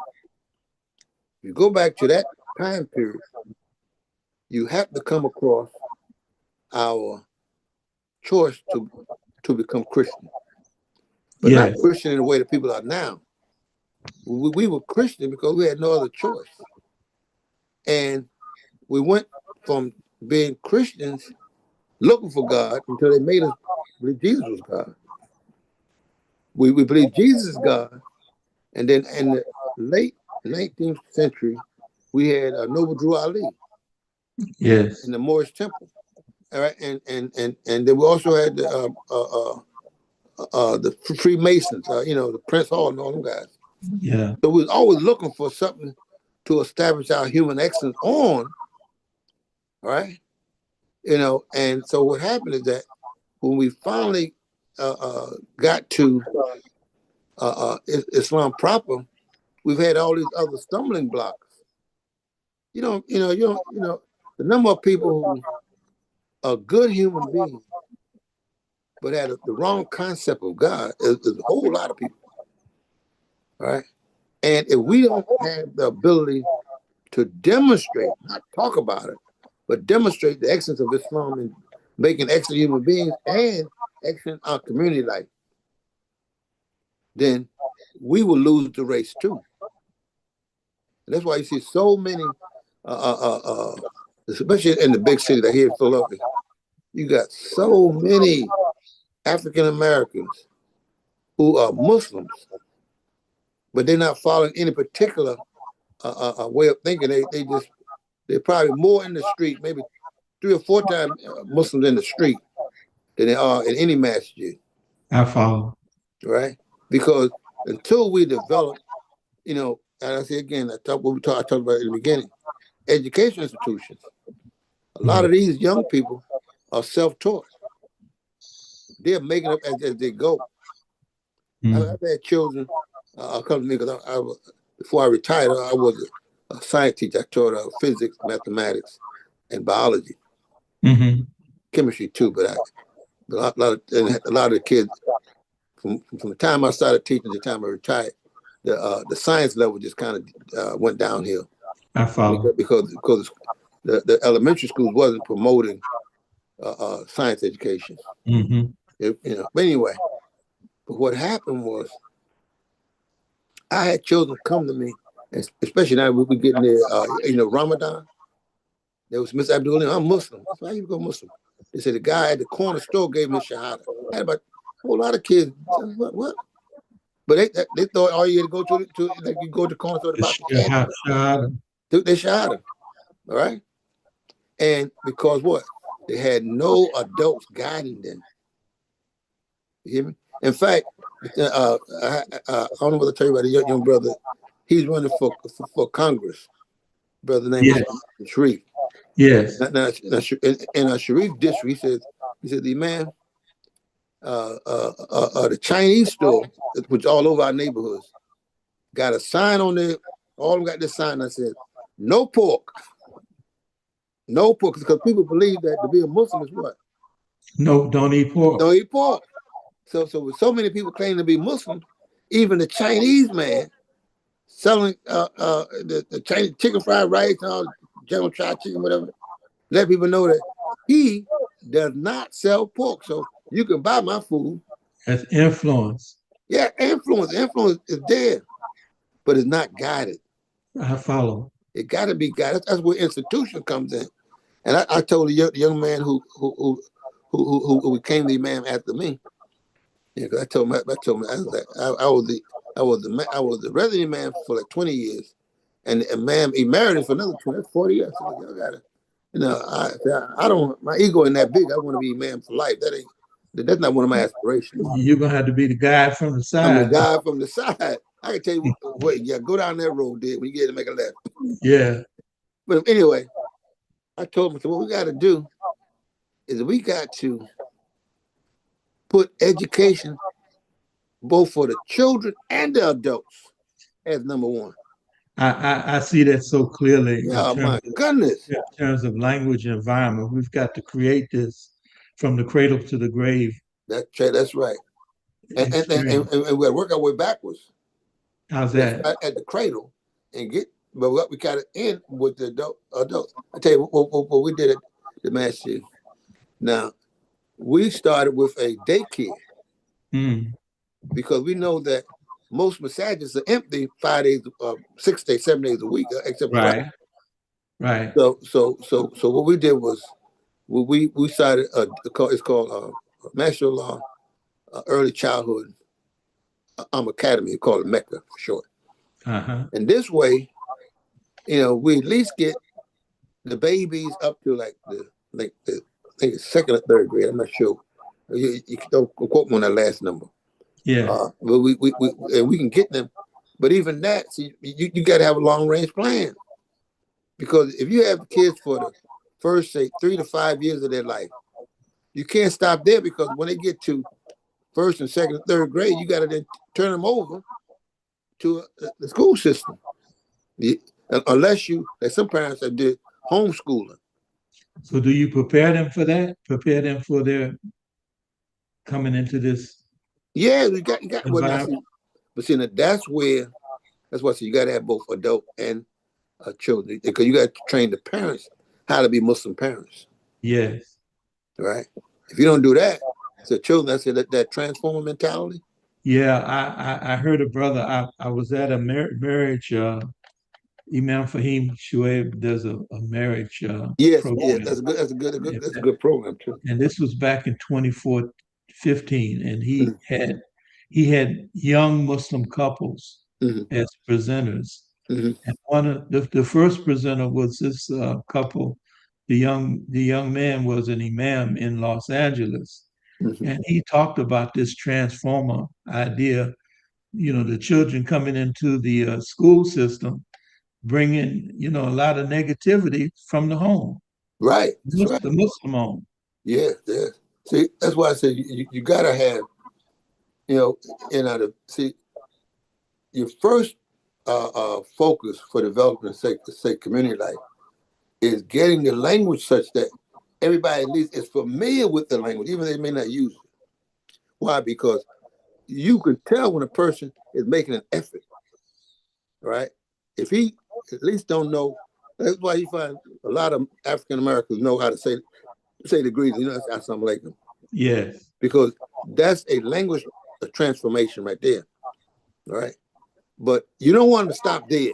if you go back to that time period, you have to come across our choice to become Christian, but not Christian in the way that people are now. We were Christian because we had no other choice, and we went from being Christians looking for God until they made us believe Jesus was God. We believe Jesus is God, and then in the late 19th century, we had Noble Drew Ali in the Moorish Temple. All right, and then we also had the Freemasons, the Prince Hall and all them guys.
Yeah.
So we was always looking for something to establish our human excellence on, all right? And so what happened is that when we finally got to Islam proper, we've had all these other stumbling blocks. The number of people who are good human beings but had the wrong concept of God is a whole lot of people, right? And if we don't have the ability to demonstrate, not talk about it, but demonstrate the excellence of Islam in making excellent human beings and excellent our community life, then we will lose the race too. And that's why you see so many, especially in the big cities like here in Philadelphia, you got so many African Americans who are Muslims, but they're not following any particular way of thinking. They're probably more in the street, maybe 3 or 4 times Muslims in the street than they are in any masjid.
I follow.
Right? Because until we develop, and I say again, I talked about in the beginning, education institutions. A lot of these young people are self-taught. They're making up as they go. I've had children come to me because before I retired, I was a science teacher. I taught physics, mathematics, and biology, chemistry too. But a lot of the kids from the time I started teaching to the time I retired, the science level just kind of went downhill.
I follow
because the elementary schools wasn't promoting science education. But anyway, but what happened was I had children come to me, especially now we were getting there, Ramadan. There was Miss Abdul, I'm Muslim. I said, how you go Muslim? They said the guy at the corner store gave me a shahada. I had about a whole lot of kids. What? But they thought all you had to go to like you go to the corner store to buy some candy. They shahada. All right? And because what? They had no adults guiding them. You hear me? In fact, I don't know what to tell you about a young brother. He's running for Congress. Brother named Sharif.
Yes.
Now, in a Sharif district, he said the man, the Chinese store, which all over our neighborhoods, got a sign on All of them got this sign that says, no pork. No pork. Because people believe that to be a Muslim is what?
No, don't eat pork.
Don't eat pork. So with so many people claiming to be Muslim, even the Chinese man selling the Chinese chicken fried rice and all general fried chicken, whatever, let people know that he does not sell pork. So you can buy my food.
That's influence.
Yeah, influence. Influence is there, but it's not guided.
I follow.
It got to be guided. That's where institution comes in. And I told the young man who became the imam after me. Yeah, because I told him I was like, I was the resident imam for like 20 years, and imam emeritus for another 20, 40 years. So y'all gotta, I don't. My ego ain't that big. I want to be imam for life. That's not one of my aspirations.
You're gonna have to be the guy from the
I'm the
side.
guy from the side. I can tell you, wait, yeah, go down that road, dude, when you get to make a left.
Yeah.
But anyway, I told him, so what we got to do is we got to put education both for the children and the adults as number one.
I see that so clearly
Yeah, my goodness.
in terms of language and environment. We've got to create this from the cradle to the grave.
That's right. And we got to work our way backwards.
How's that?
At the cradle and but we got to end with the adults. I tell you what we did at the Masjid. Now, we started with a daycare because we know that most masajids are empty 5 days, 6 days, 7 days a week, except
right. Right.
So what we did was we started it's called Master Law Early Childhood Academy. We call it Mecca for short. And this way, we at least get the babies up to like the I think it's second or third grade. I'm not sure. You don't quote me on that last number.
Yeah.
But we can get them. But even that, see, you got to have a long range plan, because if you have kids for the first, say, 3 to 5 years of their life, you can't stop there, because when they get to first and second and third grade, you got to then turn them over to the school system. Unless like some parents that did homeschooling.
So do you prepare them for that? Prepare them for their coming into this?
Yeah, you got but see, that's why you got to have both adult and children, because you got to train the parents how to be Muslim parents.
Yes.
Right. If you don't do that, so children, I said that transformer mentality.
Yeah, I heard a brother. I was at a marriage. Imam Fahim Shuaib does a marriage
Yes,
program.
that's a good program too.
And this was back in 2015, and he had young Muslim couples as presenters. And one of the first presenter was this couple. The young man was an imam in Los Angeles, and he talked about this transformer idea. The children coming into the school system, bringing a lot of negativity from the home,
Right, that's right.
the Muslim home.
Yeah. See, that's why I said you gotta have, see, your first focus for developing, say community life, is getting the language such that everybody at least is familiar with the language, even if they may not use it. Why? Because you can tell when a person is making an effort, right? If he at least don't know, that's why you find a lot of African Americans know how to say the greetings. Assalamu alaikum.
Yes.
Because that's a language transformation right there, right? But you don't want to stop there.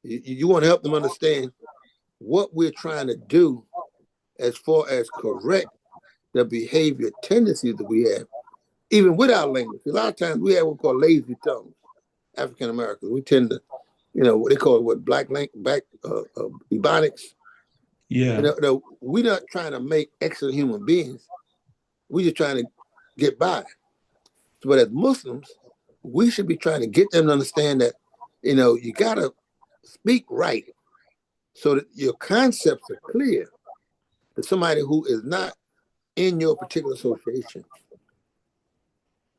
You want to help them understand what we're trying to do as far as correct the behavior tendencies that we have, even without language. A lot of times we have what we call lazy tongues. African Americans, we tend to, what they call it, black ebonics.
Yeah.
We're not trying to make excellent human beings. We're just trying to get by. But as Muslims, we should be trying to get them to understand that, you got to speak right so that your concepts are clear to somebody who is not in your particular association.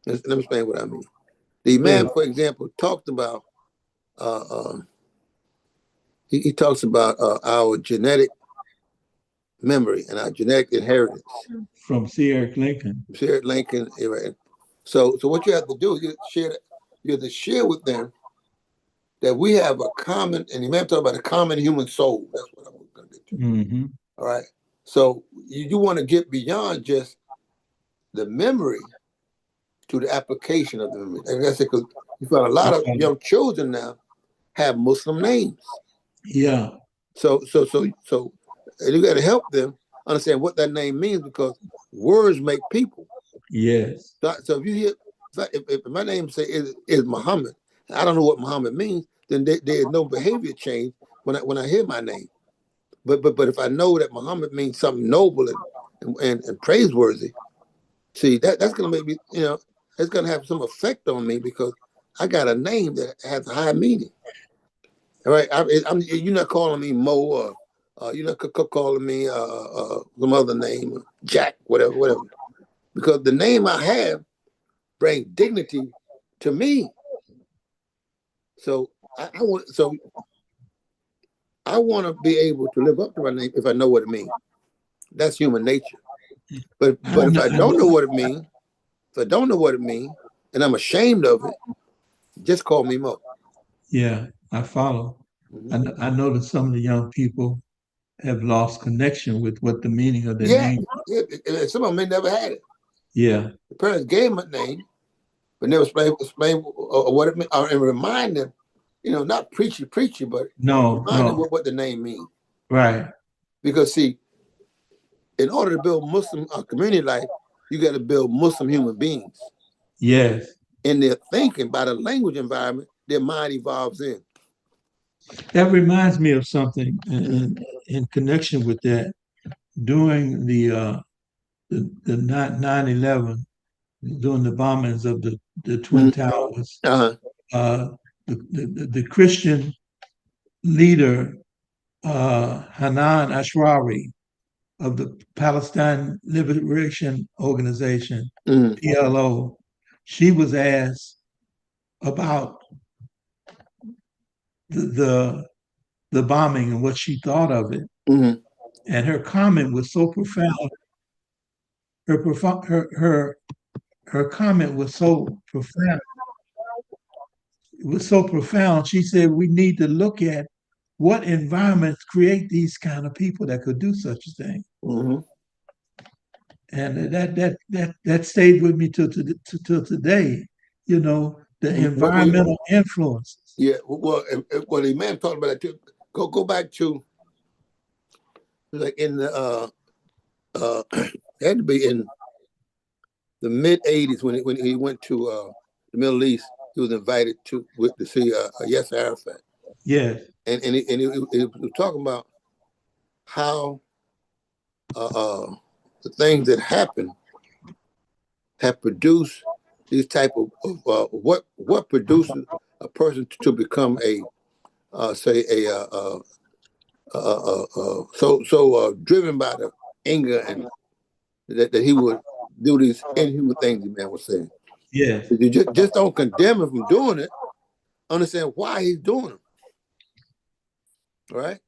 Let me explain what I mean. The Imam, for example, talked about he talks about our genetic memory and our genetic inheritance.
From C. Eric Lincoln.
C. Eric Lincoln. Right? So what you have to do is you have to share with them that we have a common, and you may have to talk about a common human soul. That's what I'm going to get to.
Mm-hmm.
All right. So you want to get beyond just the memory to the application of the memory. And that's it, because you find a lot of young children now have Muslim names.
Yeah.
So you got to help them understand what that name means, because words make people.
Yes.
So if you hear, if my name say is Muhammad, I don't know what Muhammad means, then there is no behavior change when I hear my name. But if I know that Muhammad means something noble and praiseworthy, see that's gonna make me, it's gonna have some effect on me, because I got a name that has a high meaning. All right, you're not calling me Mo, or you're not calling me some other name, Jack, whatever, because the name I have brings dignity to me. So I want to be able to live up to my name if I know what it means. That's human nature. But if I don't know what it means, and I'm ashamed of it, just call me Mo.
Yeah, I follow.
Mm-hmm.
I know that some of the young people have lost connection with what the meaning of their
Yeah,
name.
and some of them never had it.
Yeah.
The parents gave them a name, but never explain what it meant, or and remind them, not preachy, but remind them what the name means.
Right.
Because see, in order to build Muslim community life, you got to build Muslim human beings.
Yes.
In their thinking, by the language environment, their mind evolves in.
That reminds me of something in connection with that. During the 9/11, during the bombings of the Twin Towers, the Christian leader, Hanan Ashrawi of the Palestine Liberation Organization, PLO, she was asked about the bombing and what she thought of it. And her comment was so profound. Her comment was so profound. It was so profound. She said, "We need to look at what environments create these kind of people that could do such a thing." And that stayed with me till today. The environmental influences.
Yeah, well, the man talked about that too. Go back to, like, in the it had to be in the mid '80s when he went to the Middle East. He was invited to see Yasser Arafat.
Yes.
And he was talking about how the things that happen have produced these type of what produces a person to become driven by the anger, and that he would do these inhuman things. The man was saying,
yes,
you just don't condemn him from doing it. Understand why he's doing them. All right,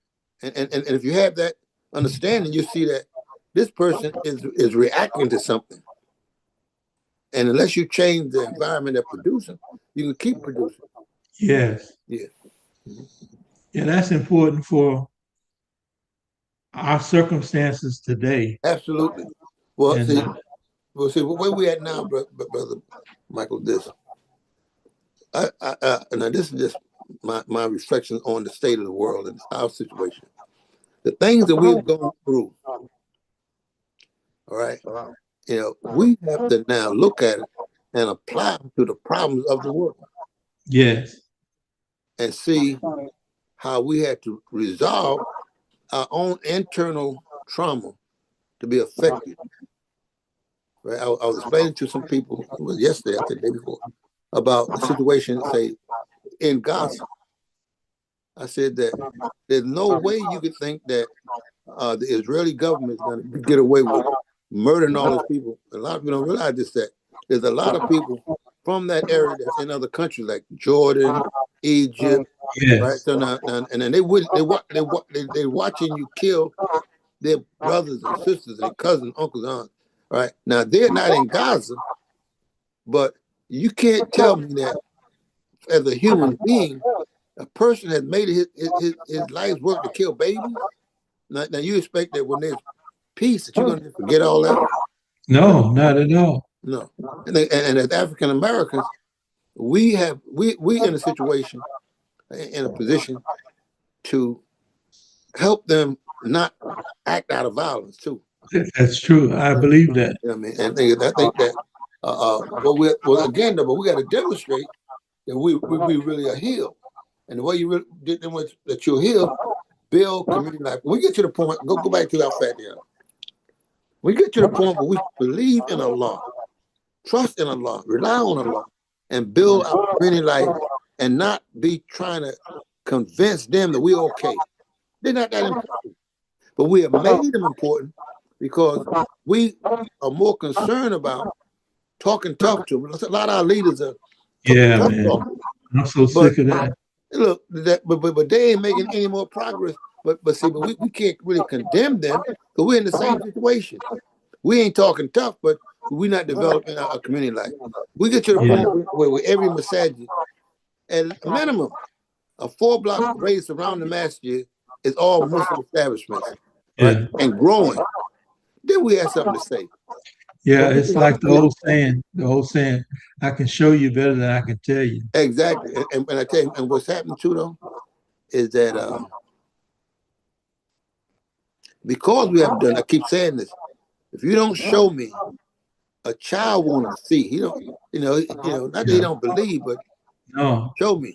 and if you have that understanding, you see that this person is reacting to something. And unless you change the environment that produces, you can keep producing.
Yes.
Yeah.
Yeah, that's important for our circumstances today.
Absolutely. Well, see, where we at now, brother Michael. Now this is just my reflection on the state of the world and our situation. The things that we've gone through. All right. We have to now look at it and apply them to the problems of the world.
Yes.
And see how we had to resolve our own internal trauma to be effective. Right? I was explaining to some people, it was yesterday, I think the day before, about the situation, say, in Gaza. I said that there's no way you could think that the Israeli government is going to get away with murdering all those people. A lot of people don't realize this, that there's a lot of people from that area that's in other countries like Jordan, Egypt, right?
Yes.
So and then they watching you kill their brothers and sisters and their cousins, uncles, aunts. Right now they're not in Gaza, but you can't tell me that as a human being, a person has made it his life's work to kill babies. Now you expect that when there's peace that you're going to forget all that?
No, not at all.
No. And as African Americans, we in a situation, in a position to help them not act out of violence too.
That's true. I believe that.
You know what I mean? And I think that well again though, but we got to demonstrate that we really are healed. And the way you really did that you're healed, build community life. When we get to the point, go back to our fact there. We get to the point where we believe in Allah, trust in Allah, rely on Allah, and build our community life and not be trying to convince them that we're okay. They're not that important. But we have made them important because we are more concerned about talking tough to them. A lot of our leaders are
Yeah,
tough
man.
talking.
I'm so
But
sick of that.
look, but they ain't making any more progress. But see, but we can't really condemn them because we're in the same situation. We ain't talking tough, but we're not developing our community life. We get to the
Yeah.
point where every masjid, at a minimum, a 4-block radius around the masjid is all Muslim establishments, right?
Yeah.
And growing. Then we have something to say.
Yeah.
But we
It's
can,
like the old saying, I can show you better than I can tell you.
exactly. And I tell you, and what's happening too though is that because we haven't done, I keep saying this. If you don't show me, a child want to see. He don't, not that he
Yeah.
don't believe, but
No.
show me.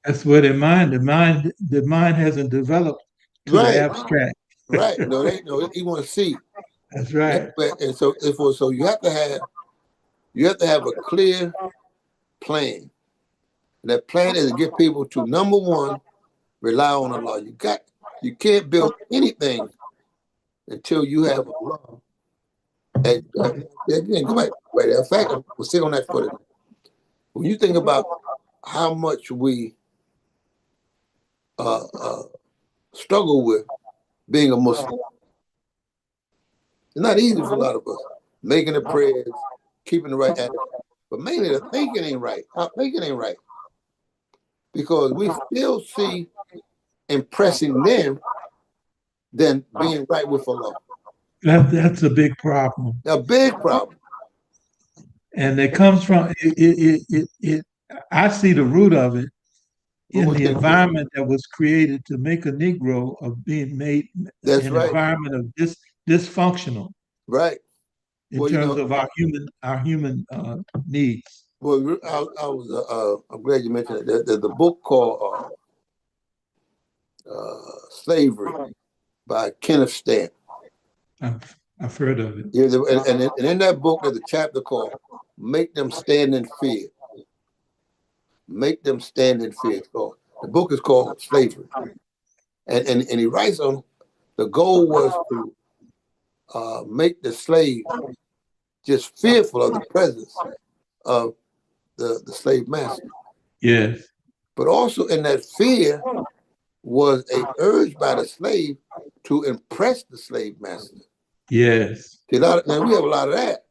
That's where the mind hasn't developed to the
Right,
abstract.
right. No, they no, he want to see.
That's
That's
right.
where, and so you have to have a clear plan. And that plan is to get people to number one, rely on Allah. You can't build anything until you have Allah. And again, go back right there. In fact, we'll sit on that for today. When you think about how much we uh, uh, struggle with being a Muslim, it's not easy for a lot of us. Making the prayers, keeping the right attitude, but mainly the thinking ain't right. Our thinking ain't right because we still see impressing them than being right with Allah.
That's a big problem.
A big problem.
And it comes from it. I see the root of it
What
in
was
the
it?
environment that was created to make a Negro of being made
That's
an
right.
environment of dysfunctional
Right.
in
Well,
terms of our human needs.
well, I'm glad you mentioned it. There's a book called Slavery by Kenneth Stamp.
I've heard of it.
Yeah, and in that book, there's a chapter called "Make Them Stand in Fear." Make them stand in fear. So the book is called Slavery, and he writes on the goal was to make the slave just fearful of the presence of the slave master,
Yes,
but also in that fear was a urge by the slave to impress the slave master.
yes.
See, now we have a lot of that,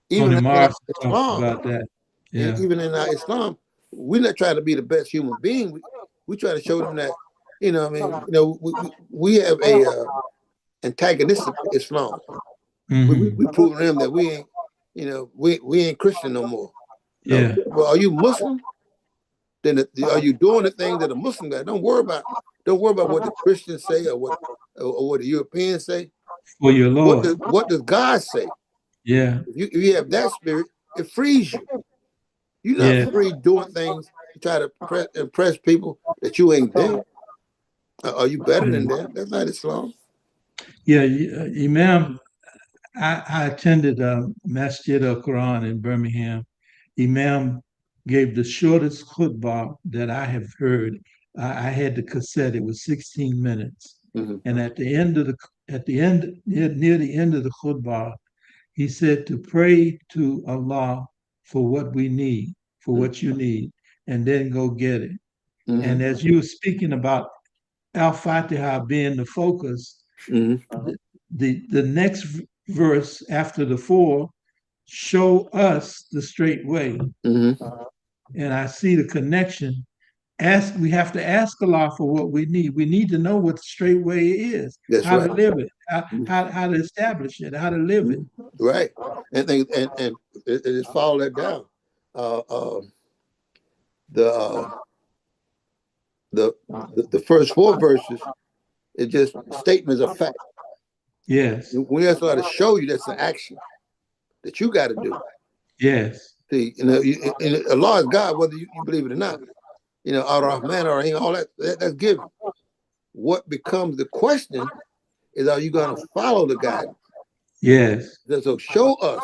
Tony
even in our
Morrison talks
Islam.
about that. Yeah,
Even in our Islam, we're not trying to be the best human being. We try to show them that, I mean, we have a antagonistic Islam. We
hmm,
proving them that we ain't, we ain't Christian no more. No,
yeah,
well, are you Muslim? Then are you doing the things that a Muslim got? Don't worry about what the Christians say or what the Europeans say.
for your
What
Lord.
does God say?
Yeah,
If you have that spirit, it frees you. You're not
yeah,
free doing things to try to impress people that you ain't them. Are you better than
mm.
them? That's not Islam.
Yeah. Imam, I attended Masjid Al Quran in Birmingham. Imam gave the shortest khutbah that I have heard. I had the cassette. It was 16 minutes.
Mm-hmm.
And near the end of the khutbah, he said to pray to Allah for what we need, for what you need, and then go get it. And as you were speaking about Al-Fatiha being the focus, the next verse after the 4, show us the straight way. And I see the connection. We have to ask Allah for what we need. We need to know what the straight way is,
That's
how
right.
to live it, how to establish it, how to live it.
Right. And it just follow that down. The the first 4 verses is just statements of fact.
Yes.
When you start to show you that's an action that you got to do.
Yes.
See, Allah is God, whether you believe it or not. Ar-Rahman or all that's given. What becomes the question is, are you going to follow the guidance?
Yes.
So show us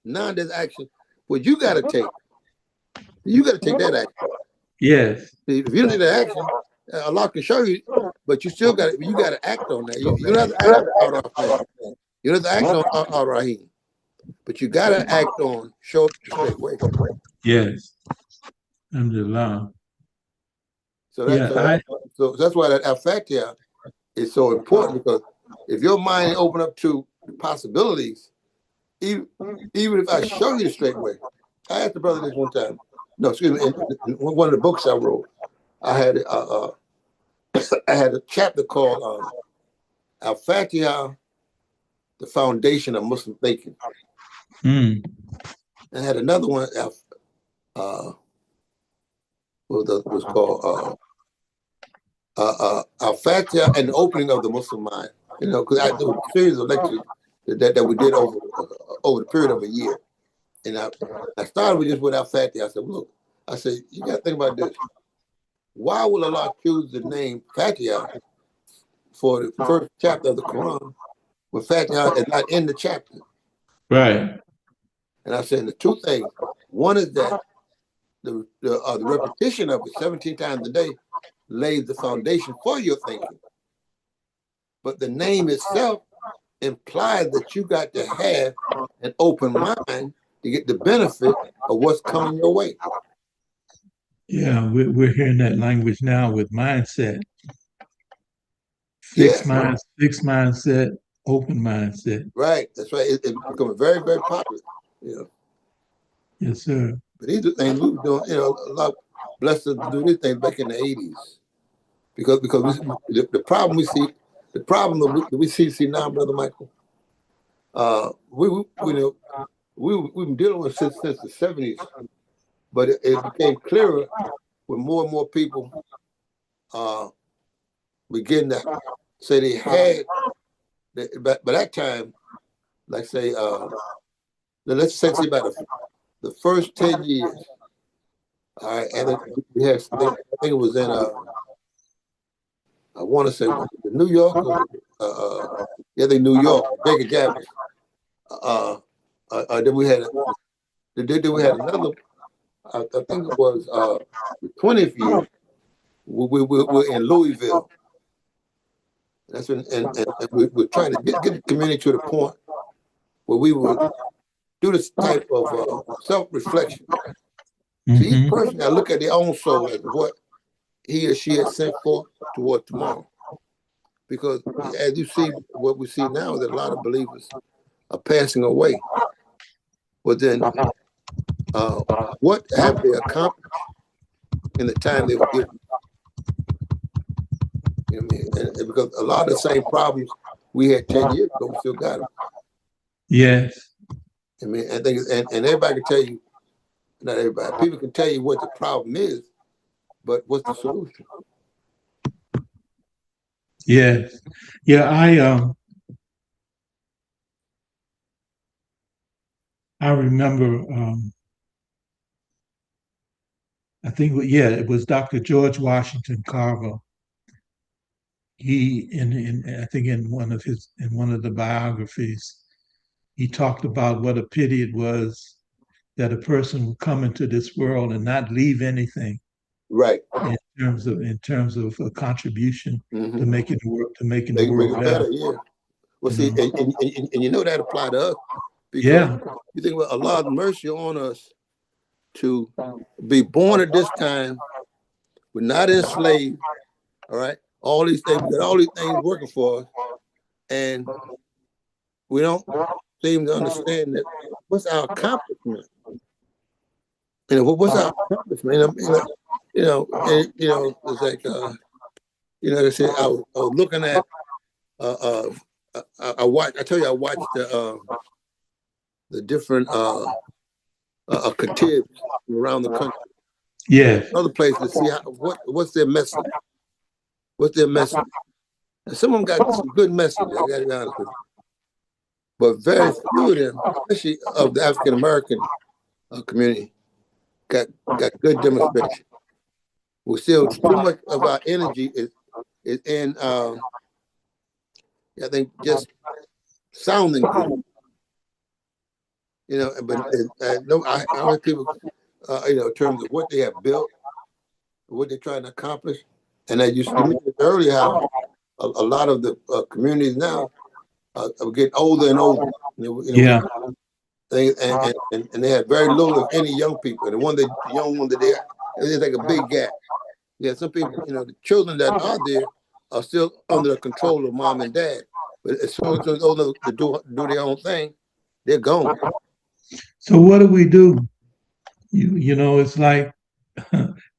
now this action. What you got to take. You got to take that action.
Yes.
See, if you don't take that action, Allah can show you, but you still got to act on that. You don't have to act on Ar-Rahman. You don't have to act on Ar-Rahim. But you got to act on show the straight way.
Yes. Alhamdulillah.
So that's why that Al-Fatiha is so important, because if your mind is open up to the possibilities, even if I show you the straight way. I asked the brother this one time. No, excuse me. In one of the books I wrote, I had I had a chapter called Al-Fatiha, the foundation of Muslim thinking. And I had another one, was called Al-Fatiha and the opening of the Muslim mind. Because there was a series of lectures that we did over the period of a year. And I started with just with Al-Fatiha. I said, look, you got to think about this. Why will Allah choose the name Fatiha for the first chapter of the Quran when Fatiha is not in the chapter?
Right.
And I said, the 2 things. One is that the repetition of it 17 times a day lays the foundation for your thinking. But the name itself implies that you got to have an open mind to get the benefit of what's coming your way.
Yeah, we're hearing that language now with mindset. Fixed mindset, open mindset.
Right. That's right. It's becoming very, very popular.
Yes, sir.
But these are things we were doing, Allah blessed us to do these things back in the 80s. Because the problem that we see now, Brother Michael, we've been dealing with since the 70s, but it became clearer when more and more people begin to say they had, by that time, like say, let's say about the first 10 years, all right, and we had, I think it was in, I want to say, New York, New York, Baker Javits. Then we had another, I think it was the 20th year, we're in Louisville. That's when, and we're trying to get the community to the point where we would do this type of self-reflection. So each person got to look at their own soul as what he or she has sent forth toward tomorrow. Because as you see, what we see now is that a lot of believers are passing away. But then, what have they accomplished in the time they were given? You know what I mean? And because a lot of the same problems we had 10 years ago, we still got them.
Yes.
I mean, I think, and everybody can tell you, not everybody, people can tell you what the problem is, but what's the solution?
Yes. Yeah, I remember, I think, it was Dr. George Washington Carver. He, I think in one of the biographies, he talked about what a pity it was that a person would come into this world and not leave anything.
Right.
In terms of a contribution to making the world better.
Yeah. Well, see, and you know that apply to us, because you think about Allah's mercy on us to be born at this time We're not enslaved. All right. All these things, we got all these things working for us, and we don't seem to understand that what's our accomplishment. What's our accomplishment? It's like they said I was looking at I watched. I tell you, I watched the different katibbs around the country,
Yes.
other places to see what's their message. What's their message? And some of them got some good messages. I got to be honest with you, but very few of them, especially of the African American community, got good demonstration. We still too much of our energy is in I think just sounding good. But I heard people in terms of what they have built, what they're trying to accomplish, and as you mentioned earlier, how a lot of the communities now are getting older and older.
Yeah.
And they have very little of any young people. And the young one that it's like a big gap. Yeah, some people, the children that are there are still under the control of mom and dad. But as soon as they're old enough to do their own thing, they're gone.
So what do we do? It's like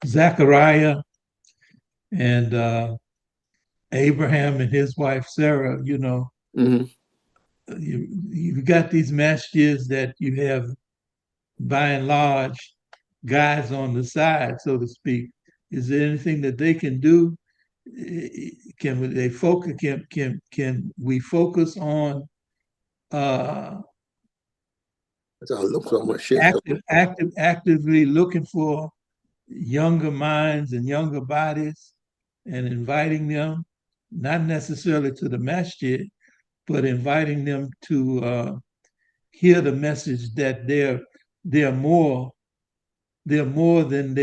Zachariah and Abraham and his wife Sarah.
Mm-hmm.
You've got these messages that you have, by and large, guys on the side, so to speak. Is there anything that they can do? Can they focus? Can we focus on
That's how I look so much shit.
actively looking for younger minds and younger bodies and inviting them, not necessarily to the masjid, but inviting them to hear the message that they're more than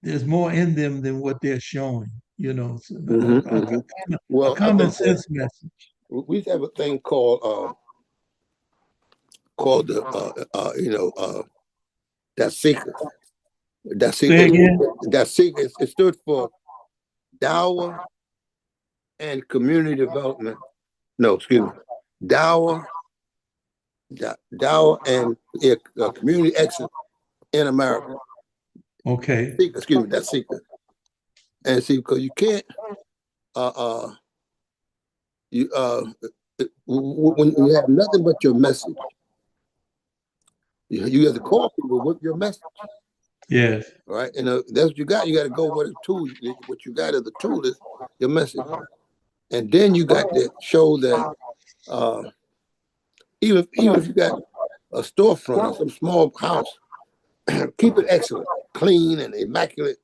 there's more in them than what they're showing. So a common sense message.
We have a thing called the that seeker. That seeker. It stood for Dawah and Community Development. No, excuse me. Dawah and Community Excellence in America.
Okay.
Excuse me, that's seeker. And see, because you can't when you have nothing but your message, you have to call people with your message.
Yes.
Right. And that's what you got. You got to go with a tool. What you got as a tool is your message. And then you got to show that even if you got a storefront or some small house, keep it excellent, clean and immaculate.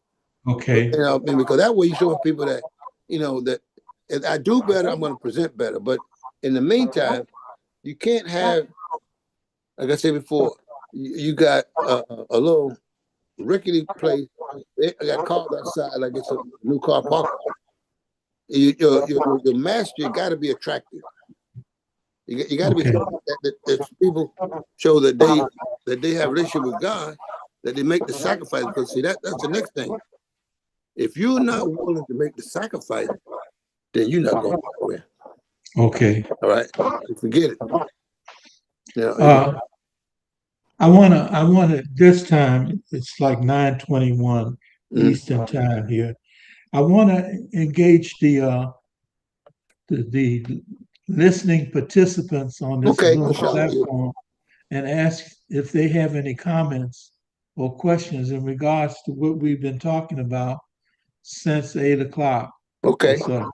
Okay.
Because that way you show people that, that if I do better, I'm going to present better. But in the meantime, you can't have, like I said before, you got a little rickety place. I got cars outside like it's a new car park. Your master got to be attractive. You got to be that people show that they have a relationship with God, that they make the sacrifice. Because see, that's the next thing. If you're not willing to make the sacrifice, then you're not going anywhere.
Okay.
All right. Forget it.
I wanna this time it's like 9:21 Eastern time here. I wanna engage the listening participants on this Zoom platform and ask if they have any comments or questions in regards to what we've been talking about since 8 o'clock.
Okay.
So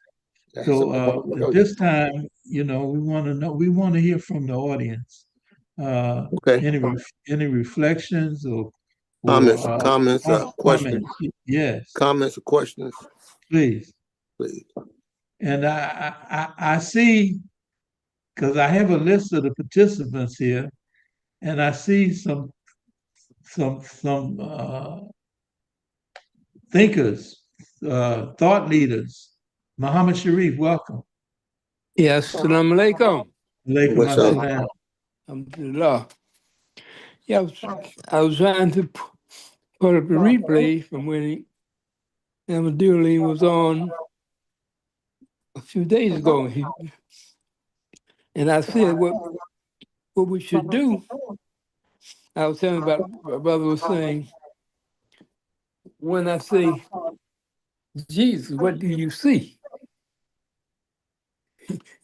at this time, we want to hear from the audience. Any reflections or
comments, questions?
Yes.
Comments or questions?
Please. And I see, because I have a list of the participants here, and I see some thinkers, thought leaders. Muhammad Sharif, welcome.
Yes, assalamu alaikum.
Alaikum assalam.
Alhamdulillah. Yeah, I was trying to put up a replay from when Amadurline was on a few days ago. And I said what we should do. I was telling about my brother was saying, when I say, Jesus, what do you see?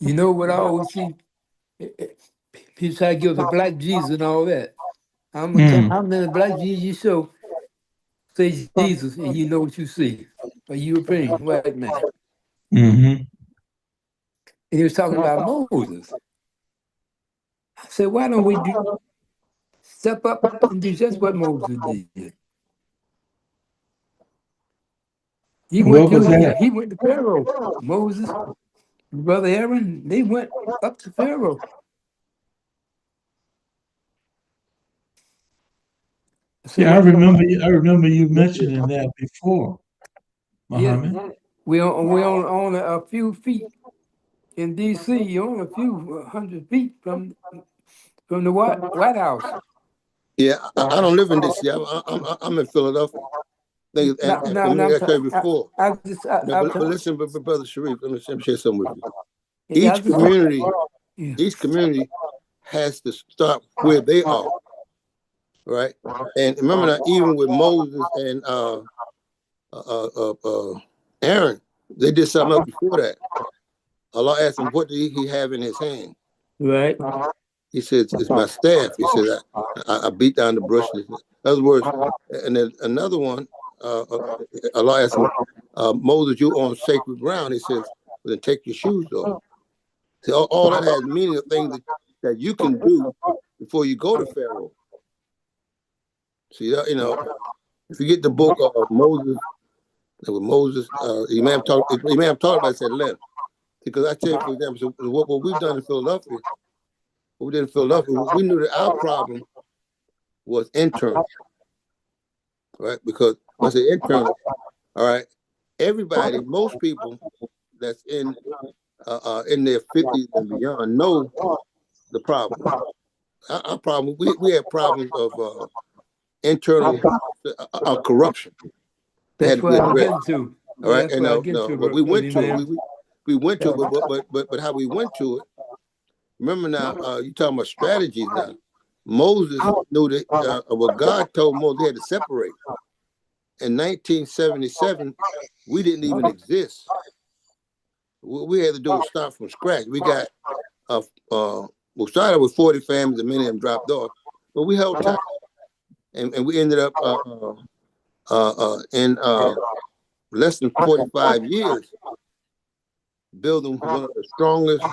You know what I always see? Eh, eh, People try to give the black Jesus and all that. I'm gonna tell how many black Jesus you show, say Jesus, and you know what you see. A European white man.
Mm-hmm.
And he was talking about Moses. I said, why don't we step up and do just what Moses did?
What was that?
He went to Pharaoh. Moses, brother Aaron, they went up to Pharaoh. I said,
Yeah,
why?
I remember you mentioning that before,
Yeah,
Muhammad.
we on a few feet in D.C. You're on a few 100 feet from the White House.
Yeah, I don't live in this. Yeah, I'm in Philadelphia. And we got you before. No, but listen, but Brother Sharif, let me share something with you.
Yeah,
Each community has to start where they are, right? And remember now, even with Moses and Aaron, they did something else before that. Allah asked him, what did he have in his hand?
right.
He said, it's my staff. He said, I beat down the brush. In other words, and then another one, Allah asked him, Moses, you on sacred ground. He says, well, then take your shoes off. See, all that has meaning of things that you can do before you go to Pharaoh. See, if you get the book of Moses, with Moses, Imam talked about it, said left. Because I tell you, for example, so what we've done in Philadelphia, we knew that our problem was internal, right? Because when I say internal, all right, everybody, most people that's in their 50s and beyond know the problem. Our problem, we have problems of internal corruption. Had
That's
to be
what I was
addressed.
getting to.
All
Yeah,
right,
that's
and
what I was getting to,
but we went to
man.
it. We went to it, but how we went to it. Remember now, you talking about strategies now. Moses knew that what God told Moses he had to separate. In 1977, we didn't even exist. What we had to do was start from scratch. We got we started with 40 families, and many of them dropped off, but we held tight, and we ended up in less than 45 years building one of the strongest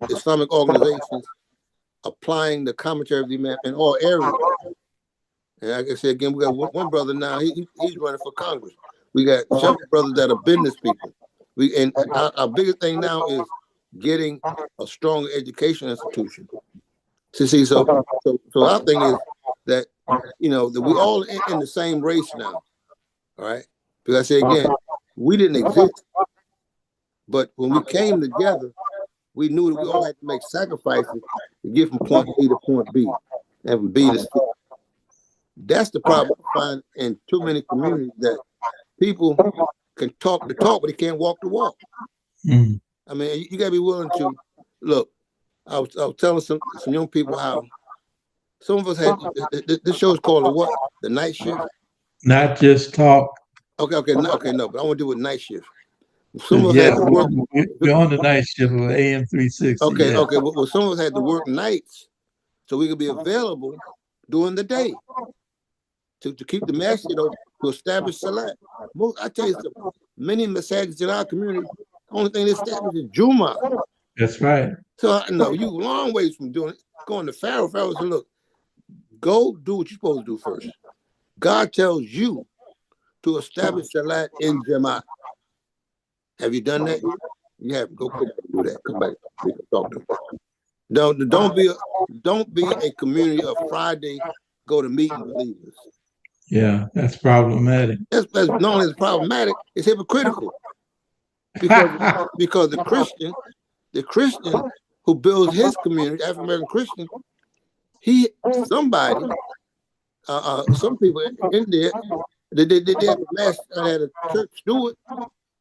Islamic organizations, applying the commentary of the Imam in all areas. And like I said again, we got one brother now. He's running for Congress. We got several brothers that are business people. And our biggest thing now is getting a strong education institution. So our thing is that that we all in the same race now. All right, because I say again, we didn't exist, but when we came together, we knew that we all had to make sacrifices to get from point A to point B, and from B to C. That's the problem I find in too many communities, that people can talk the talk, but they can't walk the walk.
Mm.
I mean, you gotta be willing to look. I was telling some young people how some of us had this show is called the night shift.
Not just talk.
Okay, no, but I want to do with night shift. Some of us
Yeah,
had to work.
we're on the night shift of AM 360.
Okay,
Yeah.
okay. Well, some of us had to work nights so we could be available during the day to keep the masjid open, to establish salat. I tell you something, many masajids in our community, the only thing they established is Juma.
That's right.
So I know you a long ways from doing it. Going to Pharaoh. Pharaoh said, look, go do what you're supposed to do first. God tells you to establish salat in Jama'at. Have you done that yet? You haven't. Go back and do that. Come back. We can talk to them. Don't be a community of Friday go to meeting believers.
Yeah, that's problematic.
That's not only is problematic, it's hypocritical. Because the Christian who builds his community, African American Christian, somebody some people in there, they have a mass at a church steward,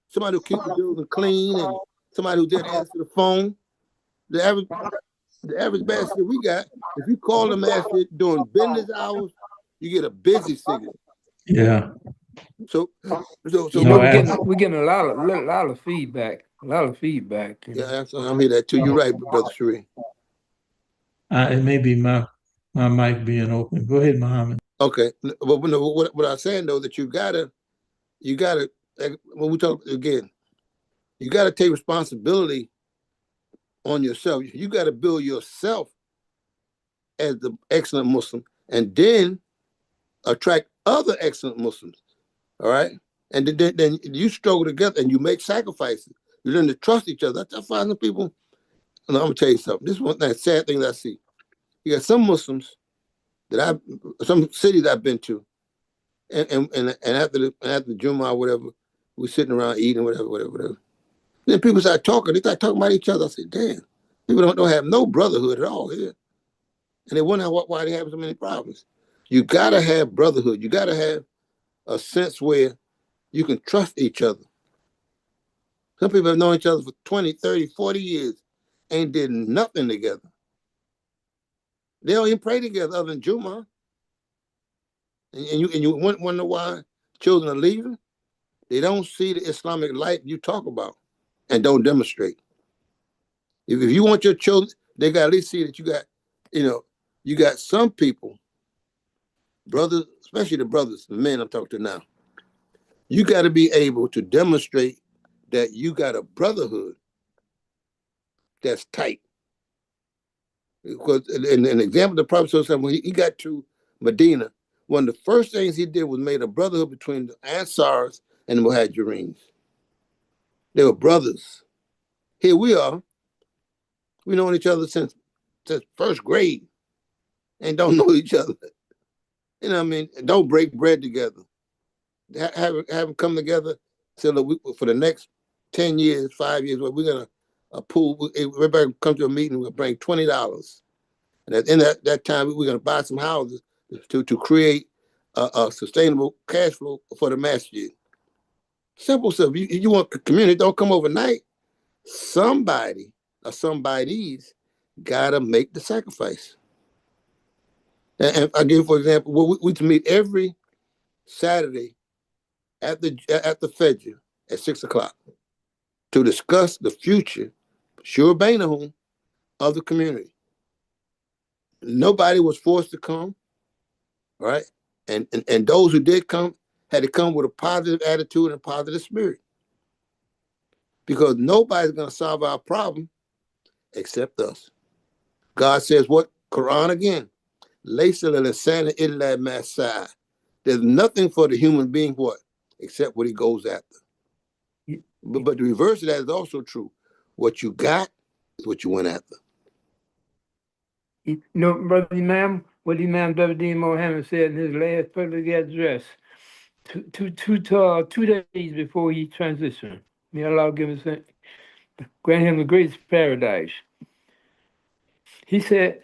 somebody who keeps the building clean, and somebody who's there to answer the phone. The average babysitter we got, if you call the master during business hours, you get a busy signal.
Yeah.
So
No,
we're getting a lot of feedback. A lot of feedback. You know?
Yeah, I'm here that too. You're right, Brother Sheree.
It may be my mic being open. Go ahead, Muhammad.
Okay, but what I'm saying though, that you gotta, when we talk again, you gotta take responsibility on yourself. You gotta build yourself as the excellent Muslim, and then attract other excellent Muslims. All right, and then you struggle together, and you make sacrifices. You learn to trust each other. I find some people. And I'm gonna tell you something. This is one sad thing that I see. You got some Muslims some cities I've been to, and after the Jummah or whatever, we're sitting around eating, whatever. Then people start talking. They start talking about each other. I say, damn, people don't have no brotherhood at all here, and they wonder why they have so many problems. You gotta have brotherhood. You gotta have a sense where you can trust each other. Some people have known each other for 20, 30, 40 years, ain't did nothing together. They don't even pray together other than Jummah. And you wonder why children are leaving? They don't see the Islamic light you talk about and don't demonstrate. If you want your children, they got to at least see that you got some people, brothers, especially the brothers, the men I'm talking to now. You got to be able to demonstrate that you got a brotherhood that's tight. Because an example, the Prophet, when he got to Medina, one of the first things he did was made a brotherhood between the Ansars and the Muhajireens. They were brothers. Here we are. We known each other since first grade and don't know each other. You know what I mean? Don't break bread together. Have them come together so for the next 10 years, 5 years, we're going to pool. Everybody come to a meeting, we'll bring $20. And at the end of that time, we're going to buy some houses to create a sustainable cash flow for the masjid. Simple stuff. You want the community, don't come overnight. Somebody or somebody's got to make the sacrifice. And I give, for example, we meet every Saturday at the Fajr at 6:00 to discuss the future, sure bainahum, of the community. Nobody was forced to come, right? And those who did come had to come with a positive attitude and a positive spirit. Because nobody's going to solve our problem except us. God says what? Quran again. Laysa lil-insani illa ma sa'a. There's nothing for the human being what? Except what he goes after. But the reverse of that is also true. What you got is what you went after.
You know, Brother Imam, what Imam W.D. Mohammed said in his last public address 2 days before he transitioned. May Allah grant him the greatest paradise. He said,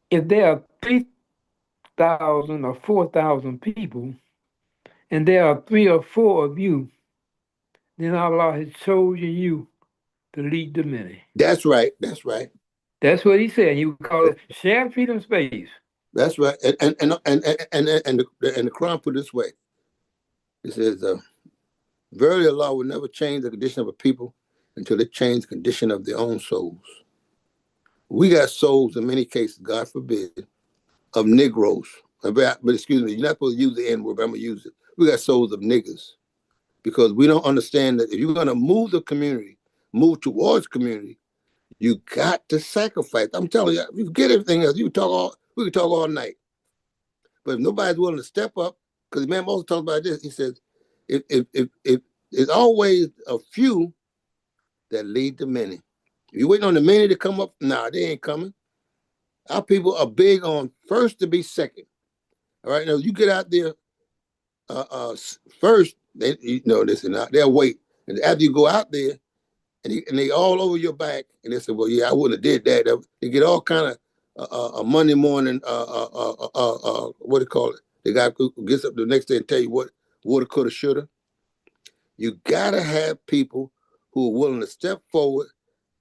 if there are 3,000 or 4,000 people, and there are 3 or 4 of you, then Allah has chosen you to lead the many.
That's right.
That's what he said. He would call it shared freedom space.
That's right. And the Quran put it this way. It says, verily Allah will never change the condition of a people until it changes the condition of their own souls. We got souls in many cases, God forbid, of Negroes. But excuse me, you're not supposed to use the N-word, but I'm going to use it. We got souls of niggers. Because we don't understand that if you're going to move the community, move towards community, you got to sacrifice. I'm telling you, you get everything else. We can talk all night. But if nobody's willing to step up, because the man also talks about this, he says, if it's always a few that lead the many. If you're waiting on the many to come up, nah, they ain't coming. Our people are big on first to be second. All right, now you get out there first, this and that, they'll wait. And after you go out there, and they all over your back, and they say, well, yeah, I wouldn't have did that. They get all kind a Monday morning, what do you call it? The guy who gets up the next day and tell you what woulda, coulda, shoulda. You gotta have people who are willing to step forward,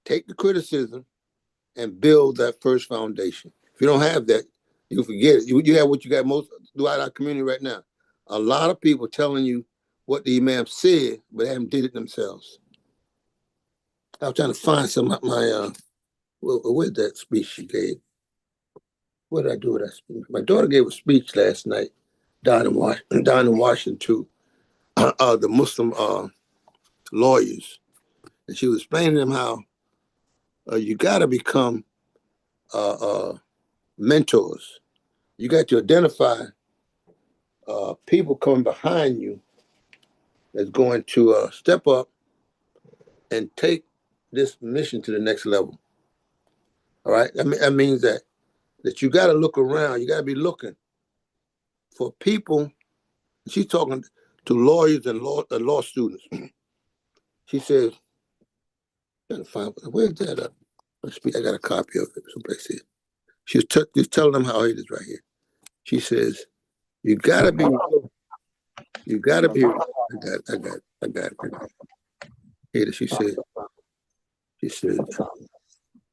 take the criticism, and build that first foundation. If you don't have that, you forget it. You have what you got most throughout our community right now. A lot of people telling you what the imam said, but they haven't did it themselves. I was trying to find some of my where's that speech she gave? What did I do with that speech? My daughter gave a speech last night down in Washington to the Muslim lawyers, and she was explaining to them how you got to become mentors. You got to identify people coming behind you that's going to step up and take this mission to the next level. All right, that means that you got to look around. You got to be looking for people. She's talking to lawyers and law students. She says, "Trying to find where's that? I got a copy of it someplace here." She was just telling them how it is right here. She says, "You gotta be. You gotta be." I got it. Here she said. She said.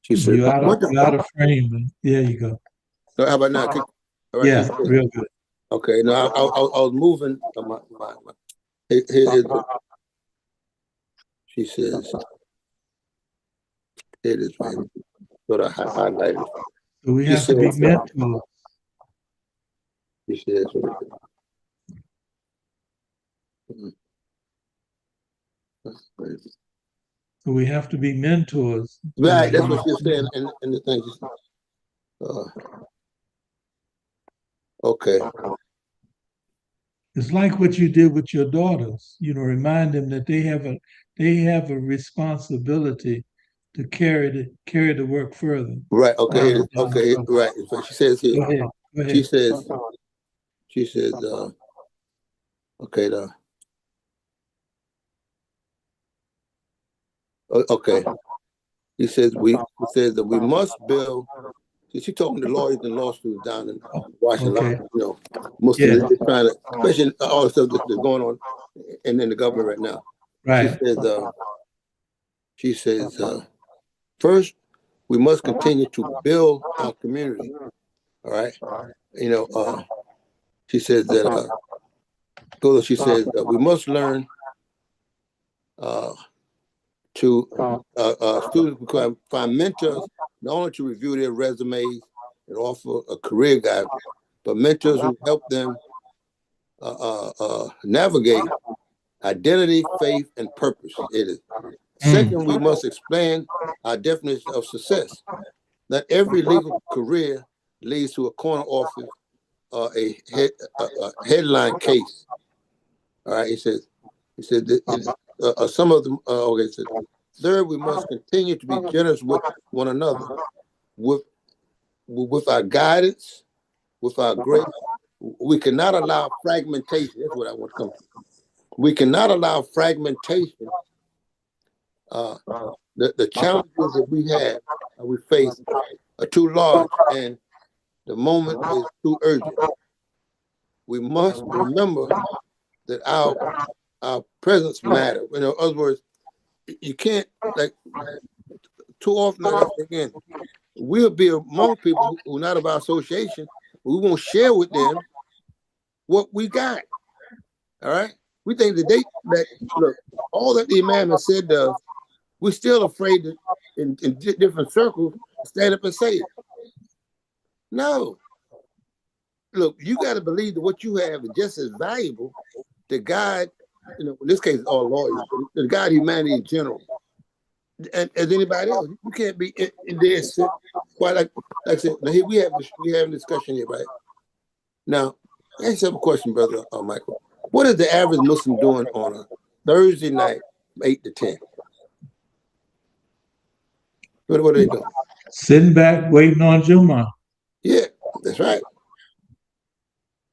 She said.
You out of frame. But there you go.
How about now? All right,
yeah, real good.
Okay, no, I was moving. Here's she says, it is right. But I highlighted.
So we have to be mentors.
She says,
so we have to be mentors.
Right, that's what she's saying in the thing. Okay.
It's like what you did with your daughters. You know, remind them that they have a responsibility to carry the work further.
Right. Okay. Okay. Right. So she says here.
Go ahead.
She says. Okay. Okay. He says that we must build. She's talking to lawyers and law students down in Washington.
Okay.
You know, Muslims trying to, especially all the stuff that's going on in the government right now.
Right.
She says, first, we must continue to build our community. All right. You know, she says that. She says we must learn to students find mentors, not only to review their resumes and offer a career guide, but mentors who help them navigate identity, faith, and purpose. It is. Second, we must expand our definition of success. Not every legal career leads to a corner office or a headline case. All right, he says that some of them. Okay, so third, we must continue to be generous with one another, with our guidance, with our grace. We cannot allow fragmentation. That's what I want to come to. We cannot allow fragmentation. The challenges that we face are too large, and the moment is too urgent. We must remember that our presence matters. You know, in other words, you can't, like, too often, again, we'll be among people who are not of our association. We won't share with them what we got. All right? We think that look, all that the imam has said to us, we're still afraid to, in different circles, stand up and say it. No. Look, you got to believe that what you have is just as valuable to God, you know, in this case, all lawyers, but to God, humanity in general, and as anybody else. You can't be in there sit quite like I said. Now here we have a discussion here, right? Now, I just have a question, brother Michael. What is the average Muslim doing on a Thursday night, 8 to 10? What are they doing?
Sitting back, waiting on Juma.
Yeah, that's right.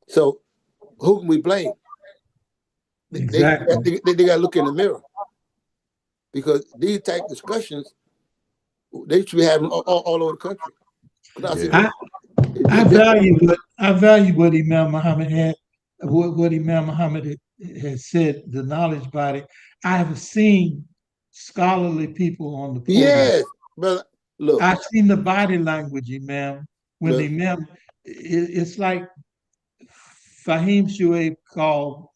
So, who can we blame?
Exactly.
They got to look in the mirror, because these type discussions they should be having all over the country. 'Cause I said,
I, I value what Imam Muhammad had, what Imam Muhammad has said, the knowledge body. I have seen scholarly people on the podium.
yes, brother. Look,
I've seen the body language, Imam. When the
look,
Imam, it's like Fahim Shuaib called,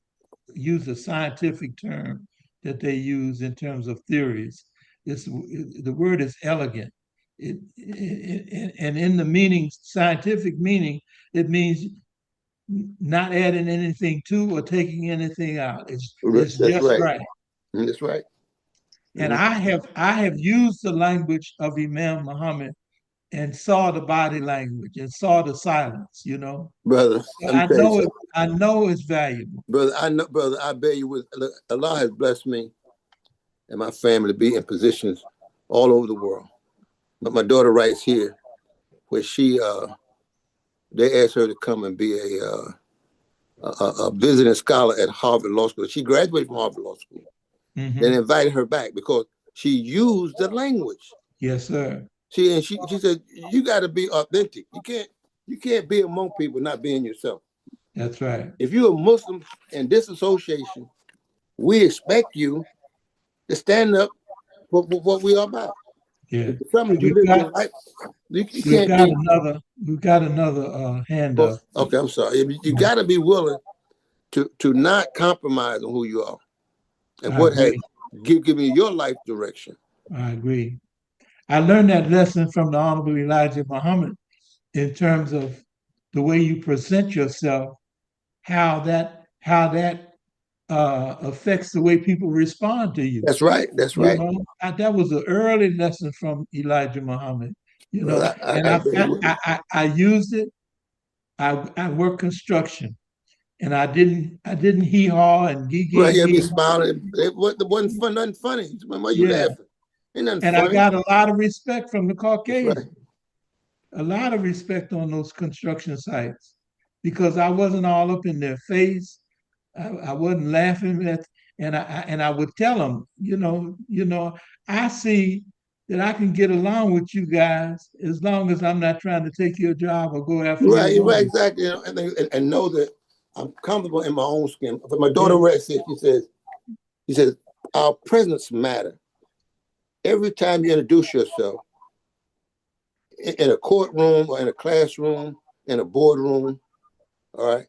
use a scientific term that they use in terms of theories. The word is elegant. And in the meaning, scientific meaning, it means not adding anything to or taking anything out. It's
that's
just
right.
right.
That's right.
And
Mhm.
I have used the language of Imam Muhammad and saw the body language and saw the silence,
Brother,
So
let me tell you something.
I know it's valuable.
Brother, I know, brother, I bear you with, look, Allah has blessed me and my family to be in positions all over the world. But my daughter writes here where they asked her to come and be a visiting scholar at Harvard Law School. She graduated from Harvard Law School. Then
Mm-hmm.
invited her back because she used the language.
Yes, sir.
She said, you got to be authentic. You can't be among people not being yourself.
That's right.
If you're a Muslim in this association, we expect you to stand up for what we are about.
Yeah.
If it's something you
We've
live
got
your life, you
we've
can't
got
be.
another we've got another hand up.
Okay, I'm sorry. You got to be willing to not compromise on who you are and
I
what has
agree.
given you your life direction.
I agree. I learned that lesson from the Honorable Elijah Muhammad in terms of the way you present yourself, how that affects the way people respond to you.
That's right. That's right.
That was an early lesson from Elijah Muhammad.
Well,
And
I bet you will.
I used it. I worked construction, and I didn't hee haw and gee
Right
gee
here, be
gee.
smiling. It wasn't fun, nothing funny. Why you
Yeah,
laughing? Ain't nothing
and I
funny.
got a lot of respect from the
That's right.
Caucasians. A lot of respect on those construction sites because I wasn't all up in their face. I wasn't laughing at, and I would tell them, I see that I can get along with you guys as long as I'm not trying to take your job or go after your
You're right,
money.
exactly. And know that I'm comfortable in my own skin. But my daughter
Yeah,
Red said, she says, our presence matter. Every time you introduce yourself in a courtroom or in a classroom, in a boardroom, all right,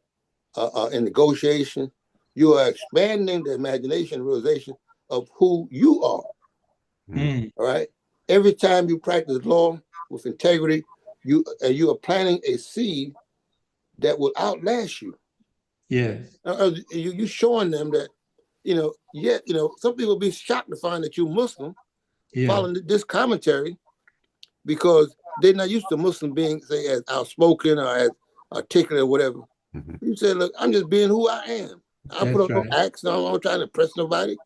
in negotiation, you are expanding the imagination and realization of who you are.
mm,
All right. Every time you practice law with integrity, you are planting a seed that will outlast you.
yes,
You showing them that yet some people will be shocked to find that you're Muslim
yeah,
following this commentary because they're not used to Muslim being say as outspoken or as articulate or whatever. You say, look, I'm just being who I am. I put
that's
on no
right.
acts. I'm trying to impress nobody.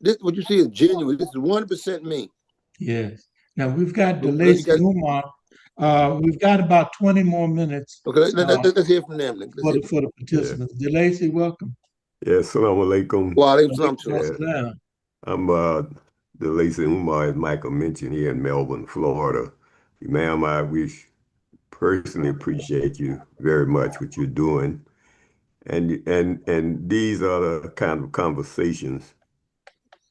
This what you see is genuine. This is 100% me.
Yes. Now we've got
You
DeLacy
got
Umar. We've got about 20 more minutes
okay. Let's hear from them. Let's
for
hear
the
from
for
them.
the
Yeah.
participants. DeLacy, welcome.
Yeah. Assalamu alaikum.
Well, I some
Alaikum
to us.
Yeah.
assalam.
I'm the Lacey Umar, as Michael mentioned, here in Melbourne, Florida. Ma'am, I wish personally appreciate you very much what you're doing. And these are the kind of conversations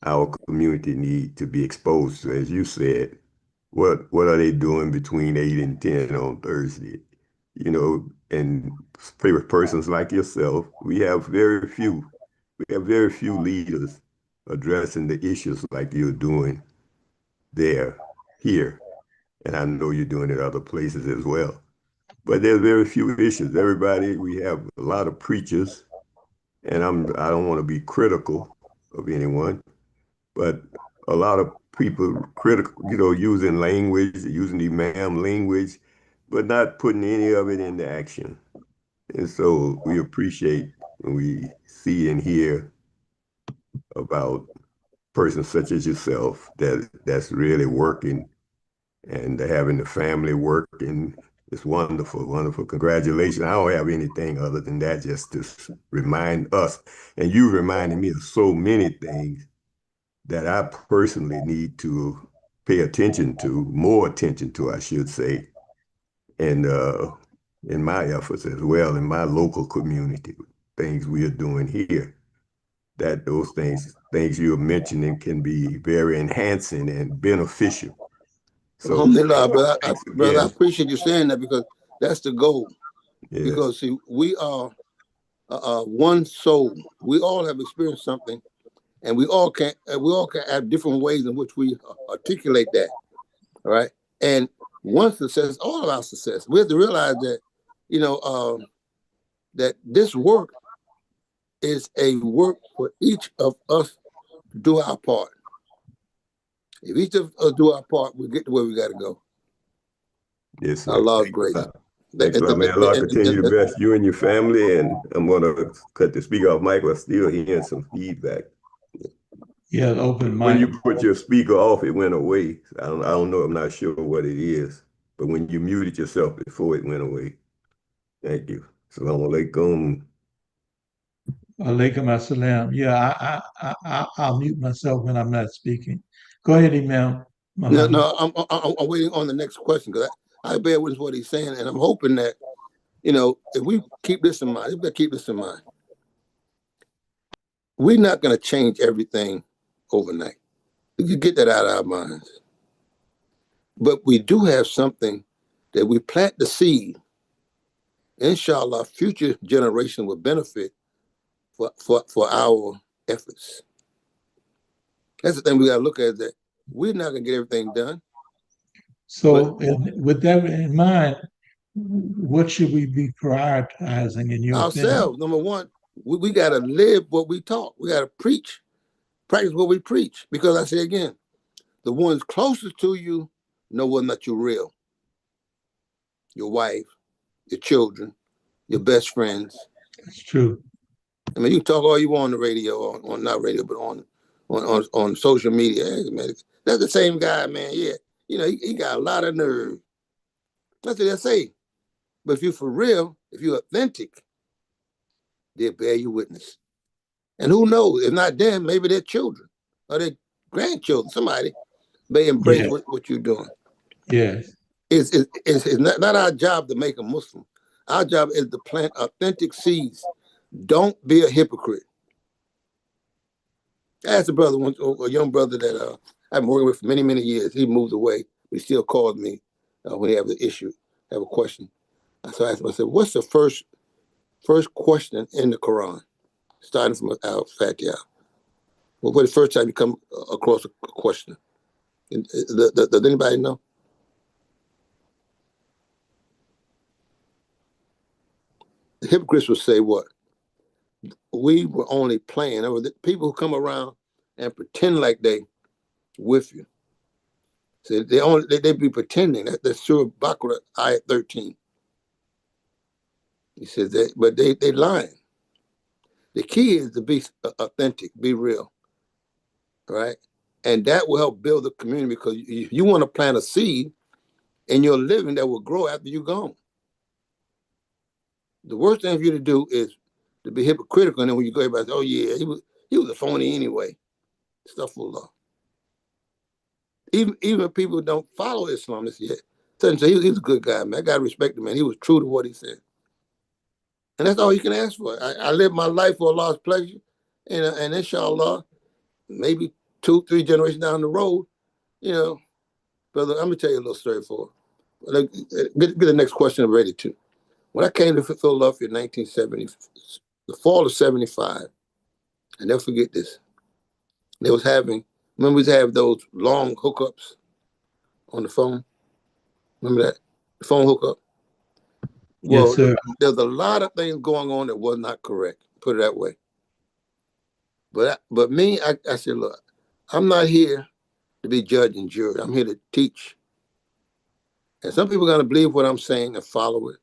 our community need to be exposed to. As you said, what are they doing between 8 and 10 on Thursday? And for persons like yourself, we have very few leaders addressing the issues like you're doing here. And I know you're doing it other places as well. But there's very few issues. We have a lot of preachers, and I don't want to be critical of anyone, but a lot of people critical, using language, using the imam language, but not putting any of it into action. And so we appreciate when we see and hear about persons such as yourself that's really working and having the family working. It's wonderful, wonderful. Congratulations. I don't have anything other than that, just to remind us. And you reminded me of so many things that I personally need to pay attention to, more attention to, I should say. and in my efforts as well, in my local community, things we are doing here, that those things you're mentioning can be very enhancing and beneficial. So
Alhamdulillah, brother,
thanks
brother, I
again.
appreciate you saying that because that's the goal.
Yes.
Because see, we are one soul. We all have experienced something, and we all can have different ways in which we articulate that. All right, and one success, all of our success. We have to realize that, that this work is a work for each of us to do our part. If each of us do our part, we get to where we got to go.
Yes, sir.
Allah's grace.
Thanks a lot, man. Allah continue to bless you and your family. And I'm going to cut the speaker off. Michael, I'm still hearing some feedback.
Yeah, open mic.
When you put your speaker off, it went away. I don't know. I'm not sure what it is. But when you muted yourself before it went away. Thank you. Assalamu alaikum.
Alaikum assalam. Yeah, I'll mute myself when I'm not speaking. Go ahead, Imam.
No, I'm waiting on the next question because I bear witness what he's saying, and I'm hoping that, if we keep this in mind, we're not going to change everything overnight. We can get that out of our minds. But we do have something that we plant the seed. Inshallah, future generation will benefit for our efforts. That's the thing we got to look at, that we're not going to get everything done.
So with that in mind, what should we be prioritizing in your
ourselves?
opinion?
Number one, we got to live what we talk. We got to practice what we preach. Because I say again, the ones closest to you know whether or not you're real. Your wife, your children, your best friends.
That's true.
I mean, you can talk all you want on the radio, or not radio, but on social media. Hey, man, that's the same guy, man. Yeah, he got a lot of nerve. That's what they say. But if you're for real, if you're authentic, they'll bear you witness. And who knows? If not them, maybe their children or their grandchildren, somebody may embrace what you're doing.
Yes.
It's not our job to make a Muslim. Our job is to plant authentic seeds. Don't be a hypocrite. I asked a young brother that I've been working with for many, many years. He moved away. He still called me when he have an issue, have a question. So I asked him, I said, what's the first question in the Quran? Starting from Al-Fatiha. Well, for the first time you come across a question? Does anybody know? The hypocrites will say what? We were only playing. There were the people who come around and pretend like they with you. So they be pretending. That's Surah Baqarah, ayat 13. He says that, but they lying. The key is to be authentic, be real, right? And that will help build the community, because you want to plant a seed in your living that will grow after you're gone. The worst thing for you to do is to be hypocritical, and then when you go, everybody says, oh yeah, he was a phony anyway. Astaghfirullah. Even if people don't follow Islam, they say he was a good guy, man. I gotta respect him, man. He was true to what he said. And that's all you can ask for. I live my life for Allah's pleasure. And inshallah, maybe 2-3 generations down the road, brother, I'm gonna tell you a little story for get the next question ready too. When I came to Philadelphia in 1970, the fall of 75, I never forget this. They was having, remember we have those long hookups on the phone? Remember that? The phone hookup? Well,
yes, sir.
There's a lot of things going on that was not correct, put it that way. But me, I said, look, I'm not here to be judge and jury. I'm here to teach. And some people are going to believe what I'm saying and follow it.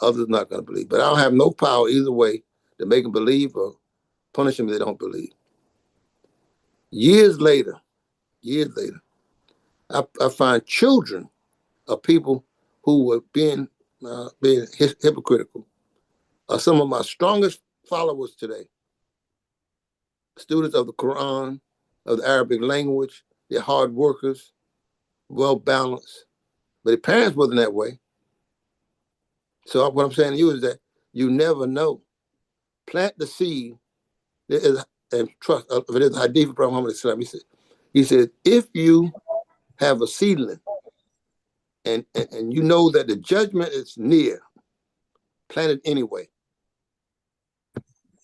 Others not going to believe. But I don't have no power either way to make them believe or punish them if they don't believe. Years later, I find children of people who were being hypocritical are some of my strongest followers today. Students of the Quran, of the Arabic language, they're hard workers, well balanced. But their parents wasn't that way. So what I'm saying to you is that you never know. Plant the seed. And trust. There's a hadith from Muhammad Islam. He said, if you have a seedling and you know that the judgment is near, plant it anyway.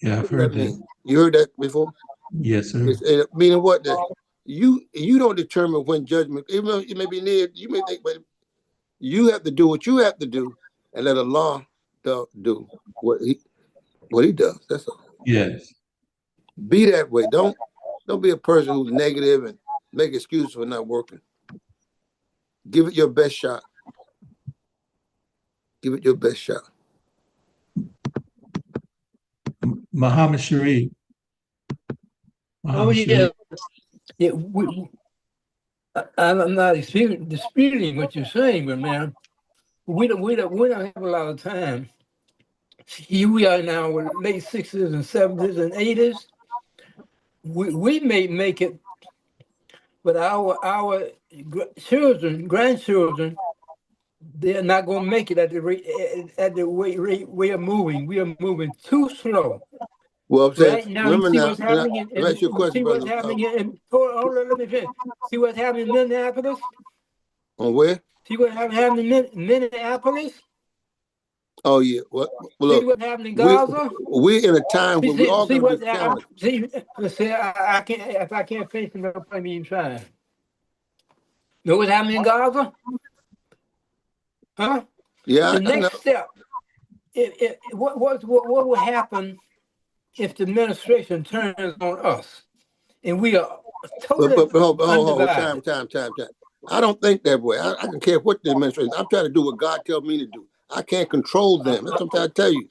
Yeah, I've heard that.
You heard that before?
Yes, sir.
Meaning what? That you don't determine when judgment, even though it may be near, you may think, but you have to do what you have to do and let Allah do what he does. That's all.
Yes.
Be that way. Don't be a person who's negative and make excuses for not working. Give it your best shot. Give it your best shot.
Muhammad Sharif.
Oh, yeah. Yeah, I'm not disputing what you're saying, but man, we don't have a lot of time. Here we are now, late 60s and 70s and 80s. We may make it, but our children, grandchildren, they're not going to make it at the rate we are moving. We are moving too slow.
Well, I'm saying,
right now, you see what's happening in
see what's
happening in hold on, let me finish. See what's happening in Minneapolis?
On where?
See what's happening in Minneapolis?
Oh yeah. Well,
see what's happening in Gaza?
We're in a time where we all going to be challenged.
See, I can't, if I can't finish, no point me even trying. Know what's happening in Gaza? Huh?
Yeah.
The next step. What will happen if the administration turns on us and we are totally
hold, time. I don't think that way. I don't care what the administration. I'm trying to do what God tells me to do. I can't control them. That's what I'm trying to tell you.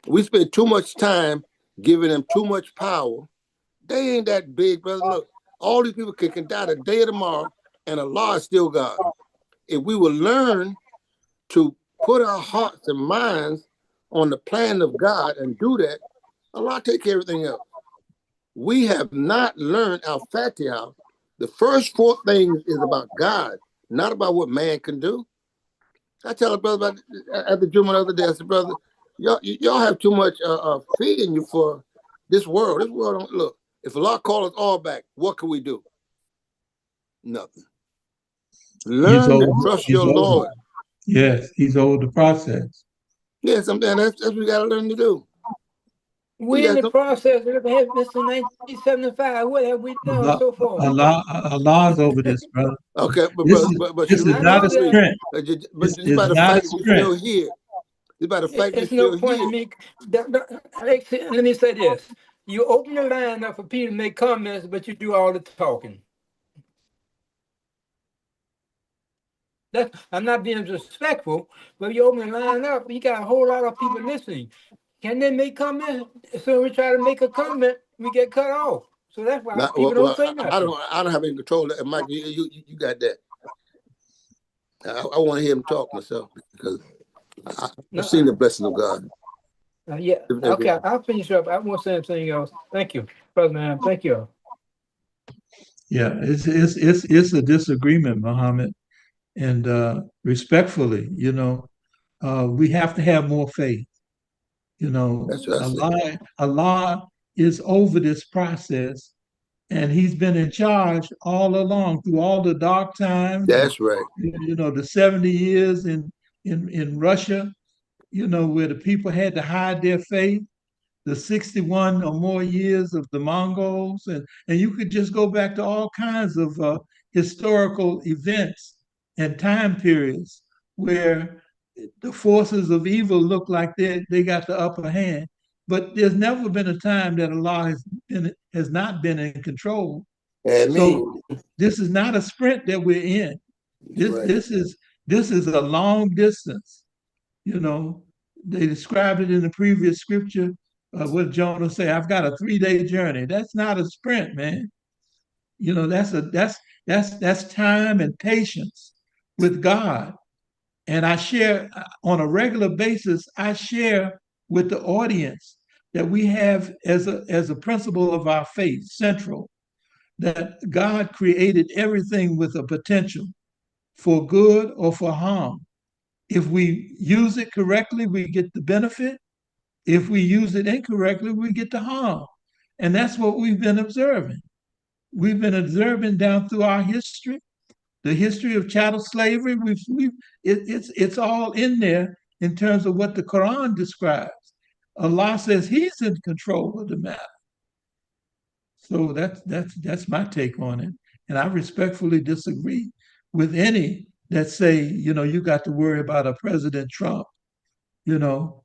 We spend too much time giving them too much power. They ain't that big, brother. Look, all these people can die today or tomorrow, and Allah is still God. If we will learn to put our hearts and minds on the plan of God and do that, Allah take care of everything else. We have not learned our Fatiha. The first 4 things is about God, not about what man can do. I tell a brother at the gym the other day, I said, brother, y'all have too much feed in you for this world. This world don't look. If Allah calls us all back, what can we do? Nothing. Learn to trust your Lord.
Yes, he's over the process.
Yeah, sometimes that's what we got to learn to do.
We're in the process. We've had this in 1975. What have we done so far?
Allah's over this, brother.
Okay, but
this is not a sprint.
But it's by the fact we're still here. It's by the fact we're still here.
Point in me. Let me say this. You open the line up for people to make comments, but you do all the talking. I'm not being disrespectful, but you open the line up, you got a whole lot of people listening. Can they make comments? So we try to make a comment, we get cut off. So that's why people don't say nothing.
I don't have any control of that. Mike, you got that. I want to hear him talk myself because I've seen the blessing of God.
Yeah. Okay, I'll finish up. I won't say anything else. Thank you, brother man. Thank you.
Yeah, it's a disagreement, Muhammad, and respectfully, we have to have more faith. Allah is over this process, and he's been in charge all along through all the dark times.
That's right.
The 70 years in Russia, where the people had to hide their faith, the 61 or more years of the Mongols, and you could just go back to all kinds of historical events and time periods where the forces of evil look like they got the upper hand. But there's never been a time that Allah has not been in control. So this is not a sprint that we're in. This is a long distance. They described it in the previous scripture. What Jonah say? I've got a 3-day journey. That's not a sprint, man. That's time and patience with God. And I share on a regular basis. I share with the audience that we have as a principle of our faith, central, that God created everything with a potential for good or for harm. If we use it correctly, we get the benefit. If we use it incorrectly, we get the harm. And that's what we've been observing. We've been observing down through our history, the history of chattel slavery. It's all in there in terms of what the Quran describes. Allah says He's in control of the matter. So that's my take on it, and I respectfully disagree with any that say, you got to worry about a President Trump. You know,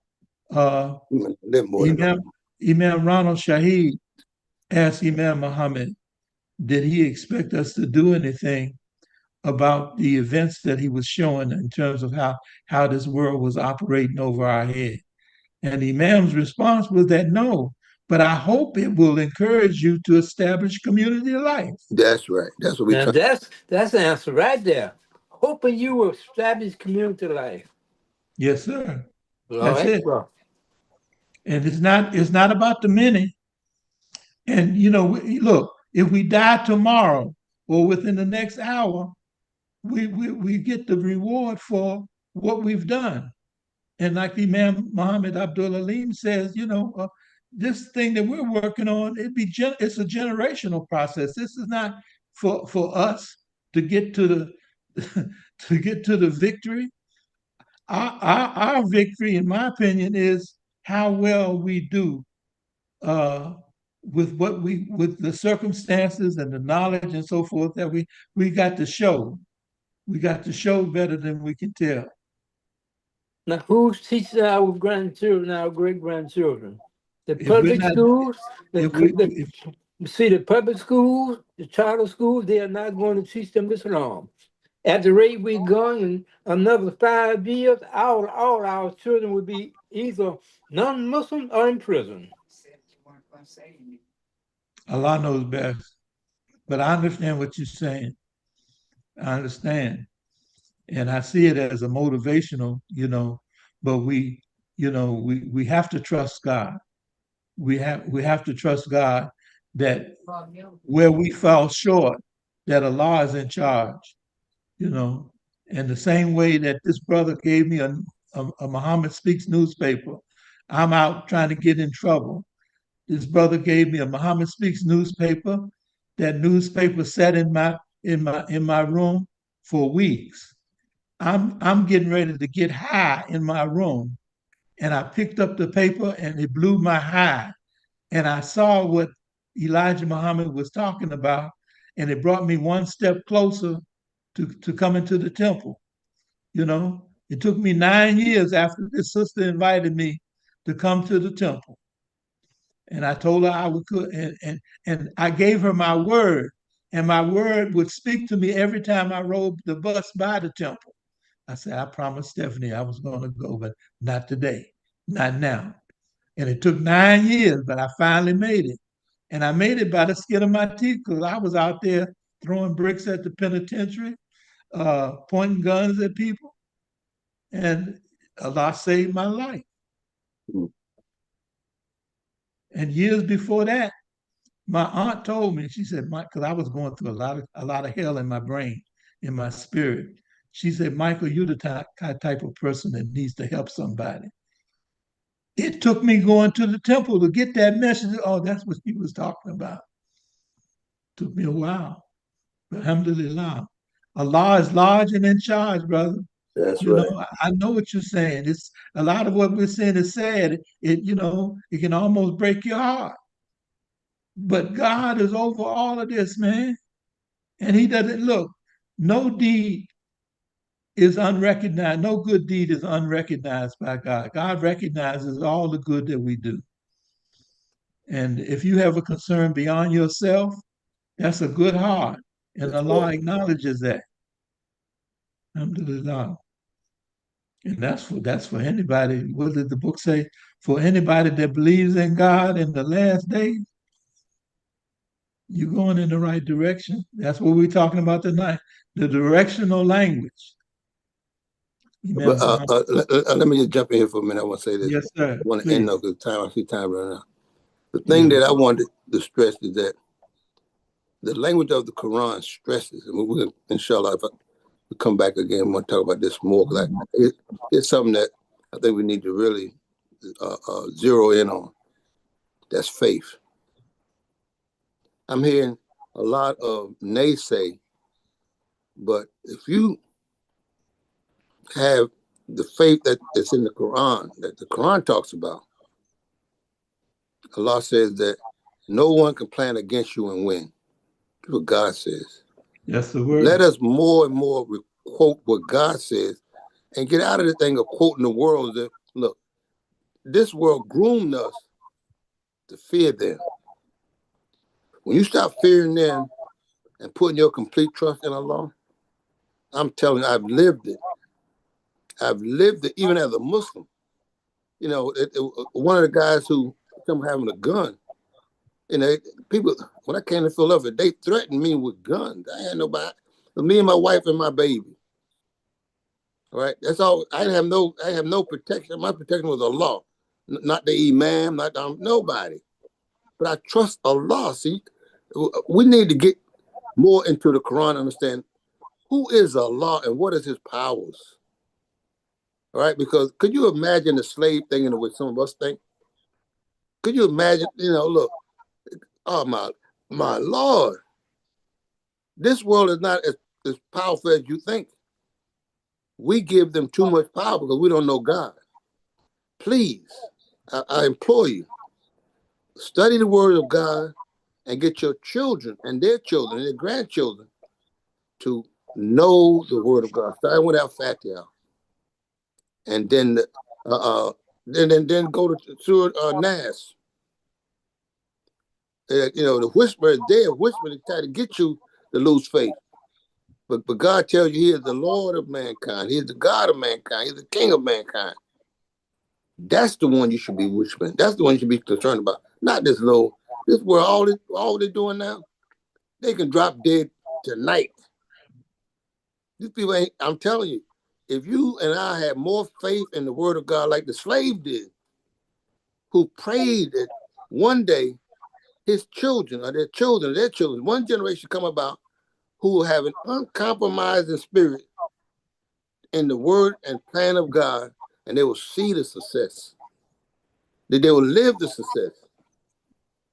uh, Imam, Imam Ronald Shaheed asked Imam Muhammad, did he expect us to do anything about the events that he was showing in terms of how this world was operating over our head? And the Imam's response was that no, but I hope it will encourage you to establish community life.
That's right. That's what we.
Now that's the answer right there. Hoping you will establish community life.
Yes, sir.
All
That's
right,
it.
bro.
And it's not about the many. And look, if we die tomorrow or within the next hour, we get the reward for what we've done. And like Imam Muhammad Abdul Alim says, this thing that we're working on, it's a generational process. This is not for us to get to the to get to the victory. Our victory, in my opinion, is how well we do with with the circumstances and the knowledge and so forth that we got to show. We got to show better than we can tell.
Now, who's teaching our grandchildren, our great grandchildren? The
If we're
public
not,
schools.
if
See, the public schools, the charter schools, they are not going to teach them Islam. At the rate we're going, in another 5 years, all our children will be either non-Muslim or in prison.
Allah knows best. But I understand what you're saying. I understand. And I see it as a motivational, but we have to trust God. We have to trust God that where we fall short, that Allah is in charge, And the same way that this brother gave me a Muhammad Speaks newspaper, I'm out trying to get in trouble. This brother gave me a Muhammad Speaks newspaper. That newspaper sat in my room for weeks. I'm getting ready to get high in my room, and I picked up the paper and it blew my high, and I saw what Elijah Muhammad was talking about, and it brought me one step closer to coming to the temple. It took me 9 years after this sister invited me to come to the temple. And I told her I would, and I gave her my word, and my word would speak to me every time I rode the bus by the temple. I said, I promised Stephanie I was going to go, but not today, not now. And it took 9 years, but I finally made it. And I made it by the skin of my teeth because I was out there throwing bricks at the penitentiary, pointing guns at people, and Allah saved my life. And years before that, my aunt told me, she said, because I was going through a lot of hell in my brain, in my spirit. She said, Michael, you're the type of person that needs to help somebody. It took me going to the temple to get that message. Oh, that's what he was talking about. It took me a while. Alhamdulillah. Allah is large and in charge, brother.
That's right.
I know what you're saying. It's a lot of what we're saying is sad. It can almost break your heart. But God is over all of this, man. And He doesn't look. No deed is unrecognized. No good deed is unrecognized by God. God recognizes all the good that we do. And if you have a concern beyond yourself, that's a good heart. And Allah acknowledges that. Alhamdulillah. And that's for anybody. What did the book say? For anybody that believes in God in the last days, you're going in the right direction. That's what we're talking about tonight. The directional language.
But let me just jump in here for a minute. I want to say this.
Yes, sir.
I want to end up because I see time running out. The thing that I wanted to stress is that the language of the Quran stresses, and we're inshallah, we come back again. We want to talk about this more because it's something that I think we need to really zero in on. That's faith. I'm hearing a lot of naysay, but if you have the faith that's in the Quran, that the Quran talks about, Allah says that no one can plan against you and win. That's what God says.
That's the word.
Let us more and more quote what God says and get out of the thing of quoting the world. That, look, this world groomed us to fear them. When you stop fearing them and putting your complete trust in Allah, I'm telling you, I've lived it. I've lived it even as a Muslim. You know, one of the guys who come having a gun, you know, people, when I came to Philadelphia, they threatened me with guns. I had nobody, but me and my wife and my baby. All right, that's all. I have no protection. My protection was Allah, not the imam, not nobody. But I trust Allah. See, we need to get more into the Quran, understand who is Allah and what is His powers. All right, because could you imagine the slave thing in the way some of us think? Could you imagine? You know, look, oh my Lord, this world is not as powerful as you think. We give them too much power because we don't know God. Please, I implore you, study the Word of God and get your children and their grandchildren to know the Word of God. Start with Al-Fatiha, and then go to Surah Nas. You know, the whisper is there, whisper to try to get you to lose faith. But God tells you He is the Lord of mankind. He is the God of mankind. He's the King of mankind. That's the one you should be whispering. That's the one you should be concerned about. Not this world, all they're doing now, they can drop dead tonight. These people ain't, I'm telling you, if you and I had more faith in the Word of God like the slave did, who prayed that one day his children or their children, one generation come about who will have an uncompromising spirit in the word and plan of God, and they will see the success. That they will live the success.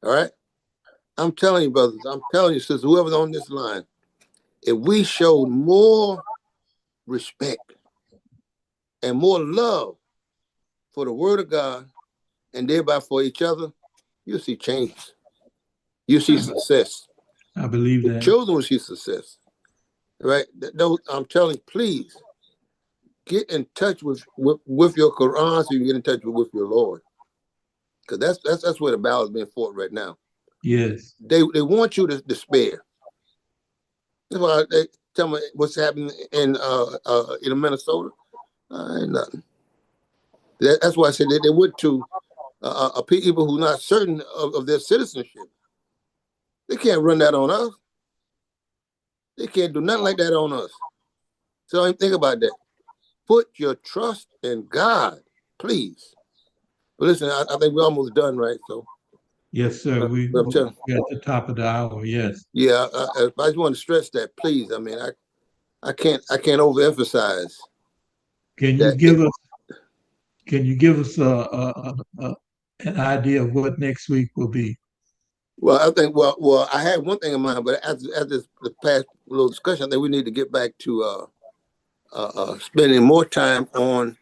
All right? I'm telling you, brothers, I'm telling you, sisters, whoever's on this line, if we showed more respect and more love for the word of God and thereby for each other, you'll see change. You'll see success.
I believe
The
that.
children will see success. Right? I'm telling you, please get in touch with your Quran so you can get in touch with your Lord. Because that's where the battle is being fought right now.
Yes.
They want you to despair. That's why they tell me what's happening in Minnesota. Ain't nothing. That's why I said they went to people who are not certain of their citizenship. They can't run that on us. They can't do nothing like that on us. So I think about that. Put your trust in God, please. But listen, I think we're almost done, right? So
yes, sir. We're at the top of the hour. Yes.
Yeah, I just want to stress that, please. I mean, I can't overemphasize.
Can you give us? Can you give us an idea of what next week will be?
Well, I think well, I had one thing in mind, but after the past little discussion, I think we need to get back to spending more time on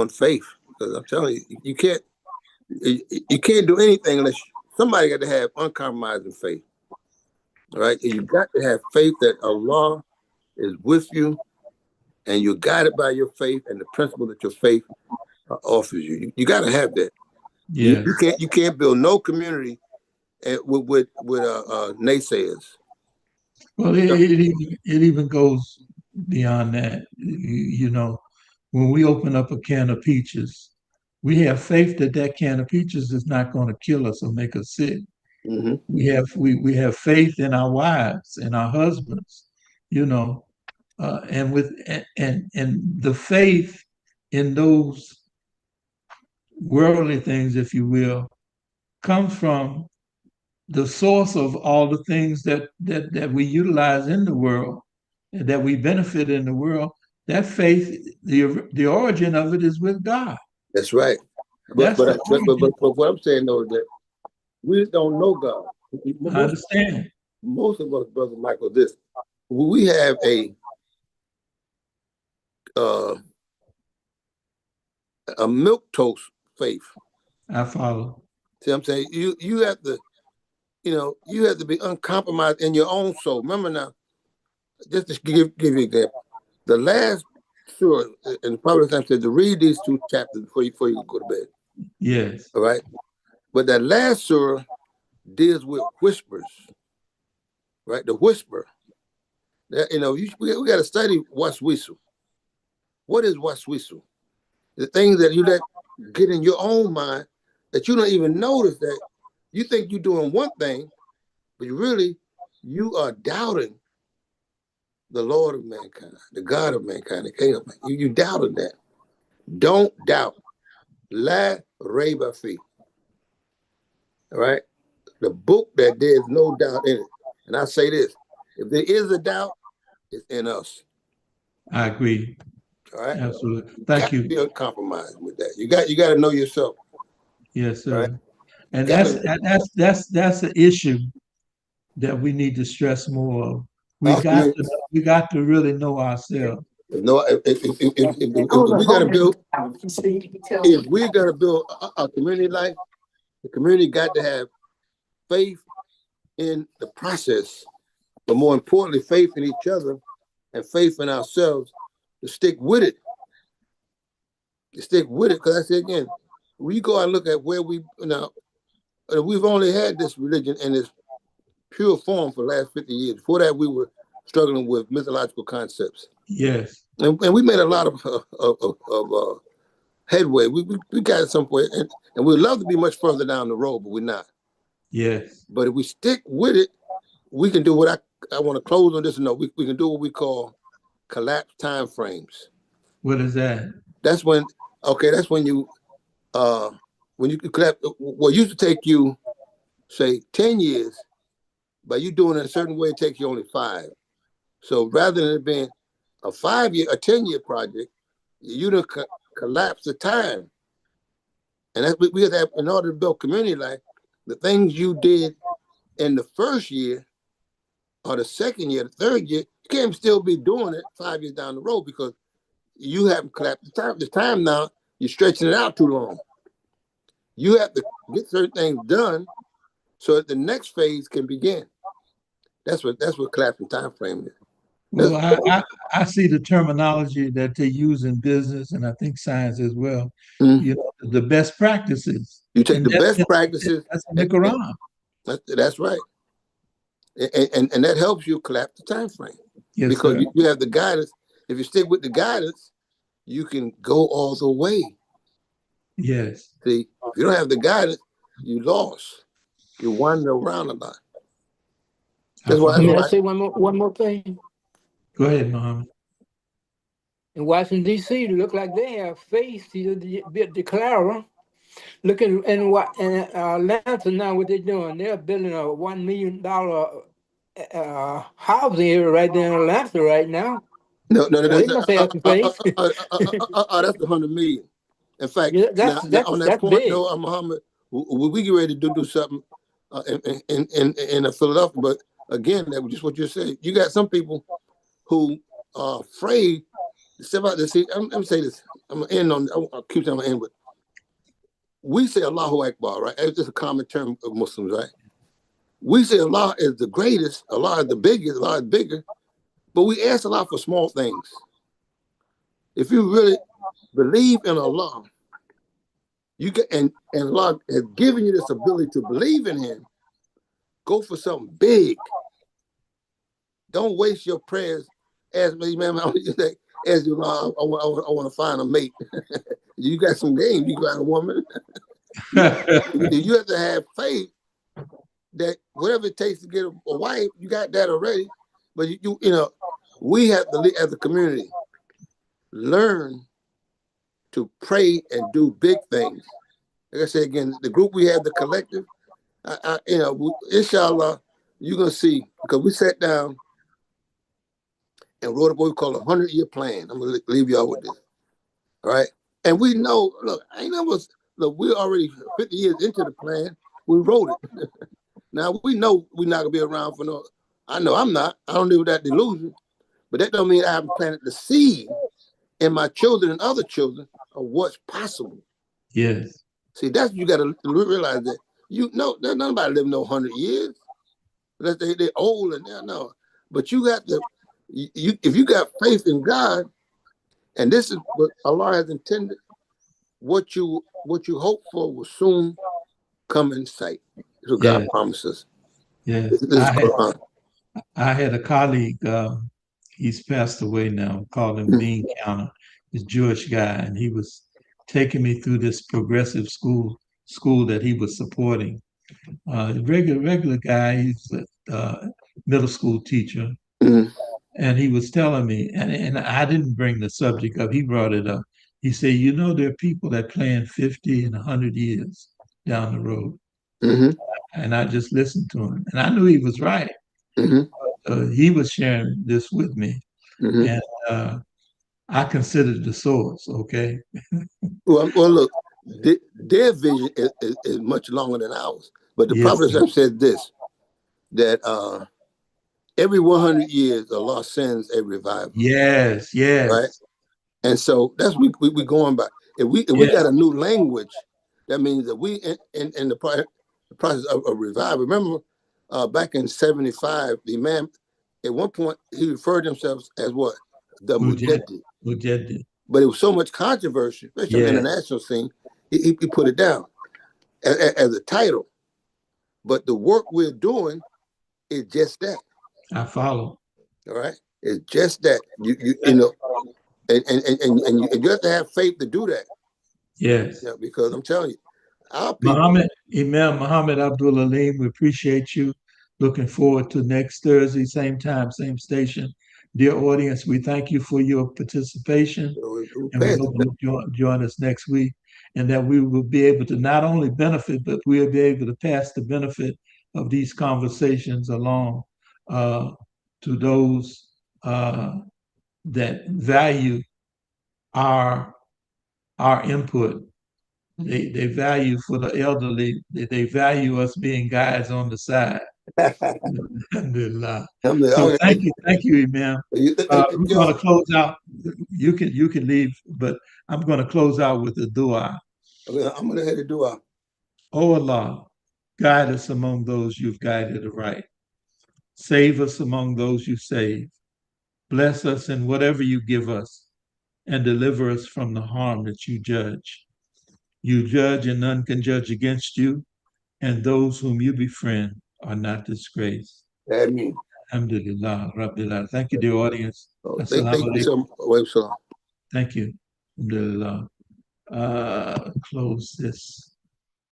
faith, because I'm telling you, you can't do anything unless somebody got to have uncompromising faith. All right, you got to have faith that Allah is with you, and you're guided by your faith and the principle that your faith offers you. You got to have that.
Yeah.
You can't build no community with naysayers.
Well, it even goes beyond that. You know, when we open up a can of peaches, we have faith that that can of peaches is not going to kill us or make us sick.
Mm-hmm.
We have faith in our wives and our husbands, you know, and the faith in those worldly things, if you will, comes from the source of all the things that we utilize in the world, that we benefit in the world, that faith, the origin of it is with God.
That's right. But
That's
but,
the
but, but,
origin.
but what I'm saying though is that we don't know God.
I understand.
Most of us, Brother Michael, we have uh, a milk toast faith.
I follow.
See what I'm saying? You have to, you have to be uncompromised in your own soul. Remember now, just to give you an example, the last surah, and probably time said to read these 2 chapters before you go to bed.
Yes.
All right. But that last surah deals with whispers, right? The whisper. That we got to study waswisu. What is waswisu? The things that you let get in your own mind that you don't even notice that you think you're doing one thing, but you are doubting the Lord of mankind, the God of mankind, the King of mankind. You doubted that. Don't doubt. La reba fi. All right? The book that there's no doubt in it. And I say this, if there is a doubt, it's in us.
I agree.
All right?
Absolutely. Thank you.
Be uncompromised with that. You got to know yourself.
Yes, sir.
Right?
And that's an issue that we need to stress more of. We got to really know ourselves.
No, if we're gonna build a community life, the community got to have faith in the process, but more importantly, faith in each other and faith in ourselves to stick with it. Because I say again, we go and look at where we've only had this religion in its pure form for the last 50 years. Before that, we were struggling with mythological concepts.
Yes.
And we made a lot of headway. We got it somewhere, and we'd love to be much further down the road, but we're not.
Yes.
But if we stick with it, we can do what I want to close on this note. We can do what we call collapse time frames.
What is that?
That's when you collapse. What used to take you, say, 10 years, but you doing it a certain way, it takes you only 5. So rather than it being a 5-year, a 10-year project, you don't collapse the time. And that's we have to have, in order to build community life, the things you did in the first year or the second year, the third year, you can't still be doing it 5 years down the road because you haven't collapsed the time. The time now, you're stretching it out too long. You have to get certain things done so that the next phase can begin. That's what collapsing time frame is.
Well, I see the terminology that they use in business and I think science as well.
Mm-hmm.
The best practices.
You take the best practices.
That's in the Quran.
That's right. And that helps you collapse the time frame.
Yes,
because
sir.
you have the guidance. If you stick with the guidance, you can go all the way.
Yes.
See, if you don't have the guidance, you lost. You wander around a lot. That's why.
May I say one more thing?
Go ahead, Muhammad.
In Washington, D.C., it look like they have faith to declare. Looking in Atlanta now, what they're doing, they're building a $1 million housing area right there in Atlanta right now.
No,
They must have some faith.
That's the 100 million. In fact,
Yeah,
now, on that point,
big.
though, Muhammad, we get ready to do something in Philadelphia. But again, that was just what you said. You got some people who are afraid to step out. See, I'm gonna say this. I'm gonna end on. I'll keep saying I'm gonna end with. We say Allahu Akbar, right? It's just a common term of Muslims, right? We say Allah is the greatest, Allah is the biggest, Allah is bigger, but we ask Allah for small things. If you really believe in Allah, you get and Allah has given you this ability to believe in Him. Go for something big. Don't waste your prayers. Ask me, man. Ask you, Allah, I want to find a mate. You got some game. You got a woman. You have to have faith that whatever it takes to get a wife, you got that already. But we have to, as a community, learn to pray and do big things. Like I said again, the group we have, the collective, inshallah, you're gonna see, because we sat down and wrote up what we call a 100-year plan. I'm gonna leave y'all with this. All right. And we know, look, ain't none of us, look, we're already 50 years into the plan. We wrote it. Now we know we're not gonna be around for no. I know I'm not. I don't live with that delusion, but that don't mean I haven't planted the seed in my children and other children of what's possible.
Yes.
See, that's what you got to realize that you know there's nobody living no 100 years. Unless they're old and they're no. But you got to, if you got faith in God, and this is what Allah has intended, what you hope for will soon come in sight. That's what God promises.
Yes.
This is Quran.
I had a colleague, he's passed away now, called him Bean Counter, this Jewish guy, and he was taking me through this progressive school that he was supporting. Regular guy, he's a middle school teacher.
Mm-hmm.
And he was telling me, and I didn't bring the subject up, he brought it up. He said, you know, there are people that plan 50 and 100 years down the road.
Mm-hmm.
And I just listened to him. And I knew he was right.
Mm-hmm.
He was sharing this with me.
Mm-hmm.
And I considered the source, okay?
Well, look, their vision is much longer than ours. But the prophets have said this, that every 100 years, Allah sends a revival.
Yes.
Right? And so that's we going by. If we got a new language, that means that we in the process of revival. Remember, back in 75, the Imam, at one point, he referred to himself as what? The Mujaddid. But it was so much controversy, especially on the international scene, he put it down as a title. But the work we're doing is just that.
I follow.
All right? It's just that. You know, and you have to have faith to do that.
Yes.
Yeah, because I'm telling you, our people.
Imam Muhammad Abdul Alim, we appreciate you. Looking forward to next Thursday, same time, same station. Dear audience, we thank you for your participation, and we hope you'll join us next week, and that we will be able to not only benefit, but we'll be able to pass the benefit of these conversations along to those that value our input. They value for the elderly, they value us being guys on the side. Alhamdulillah. So thank you, Imam. We're going to close out. You can leave, but I'm going to close out with a dua.
I'm going to head a dua.
Oh Allah, guide us among those you've guided aright. Save us among those you save. Bless us in whatever you give us, and deliver us from the harm that you judge. You judge and none can judge against you, and those whom you befriend are not disgraced.
Ameen.
Alhamdulillah, Rabbil. Thank you, dear audience.
Thank you so much.
Thank you. Alhamdulillah. Close this.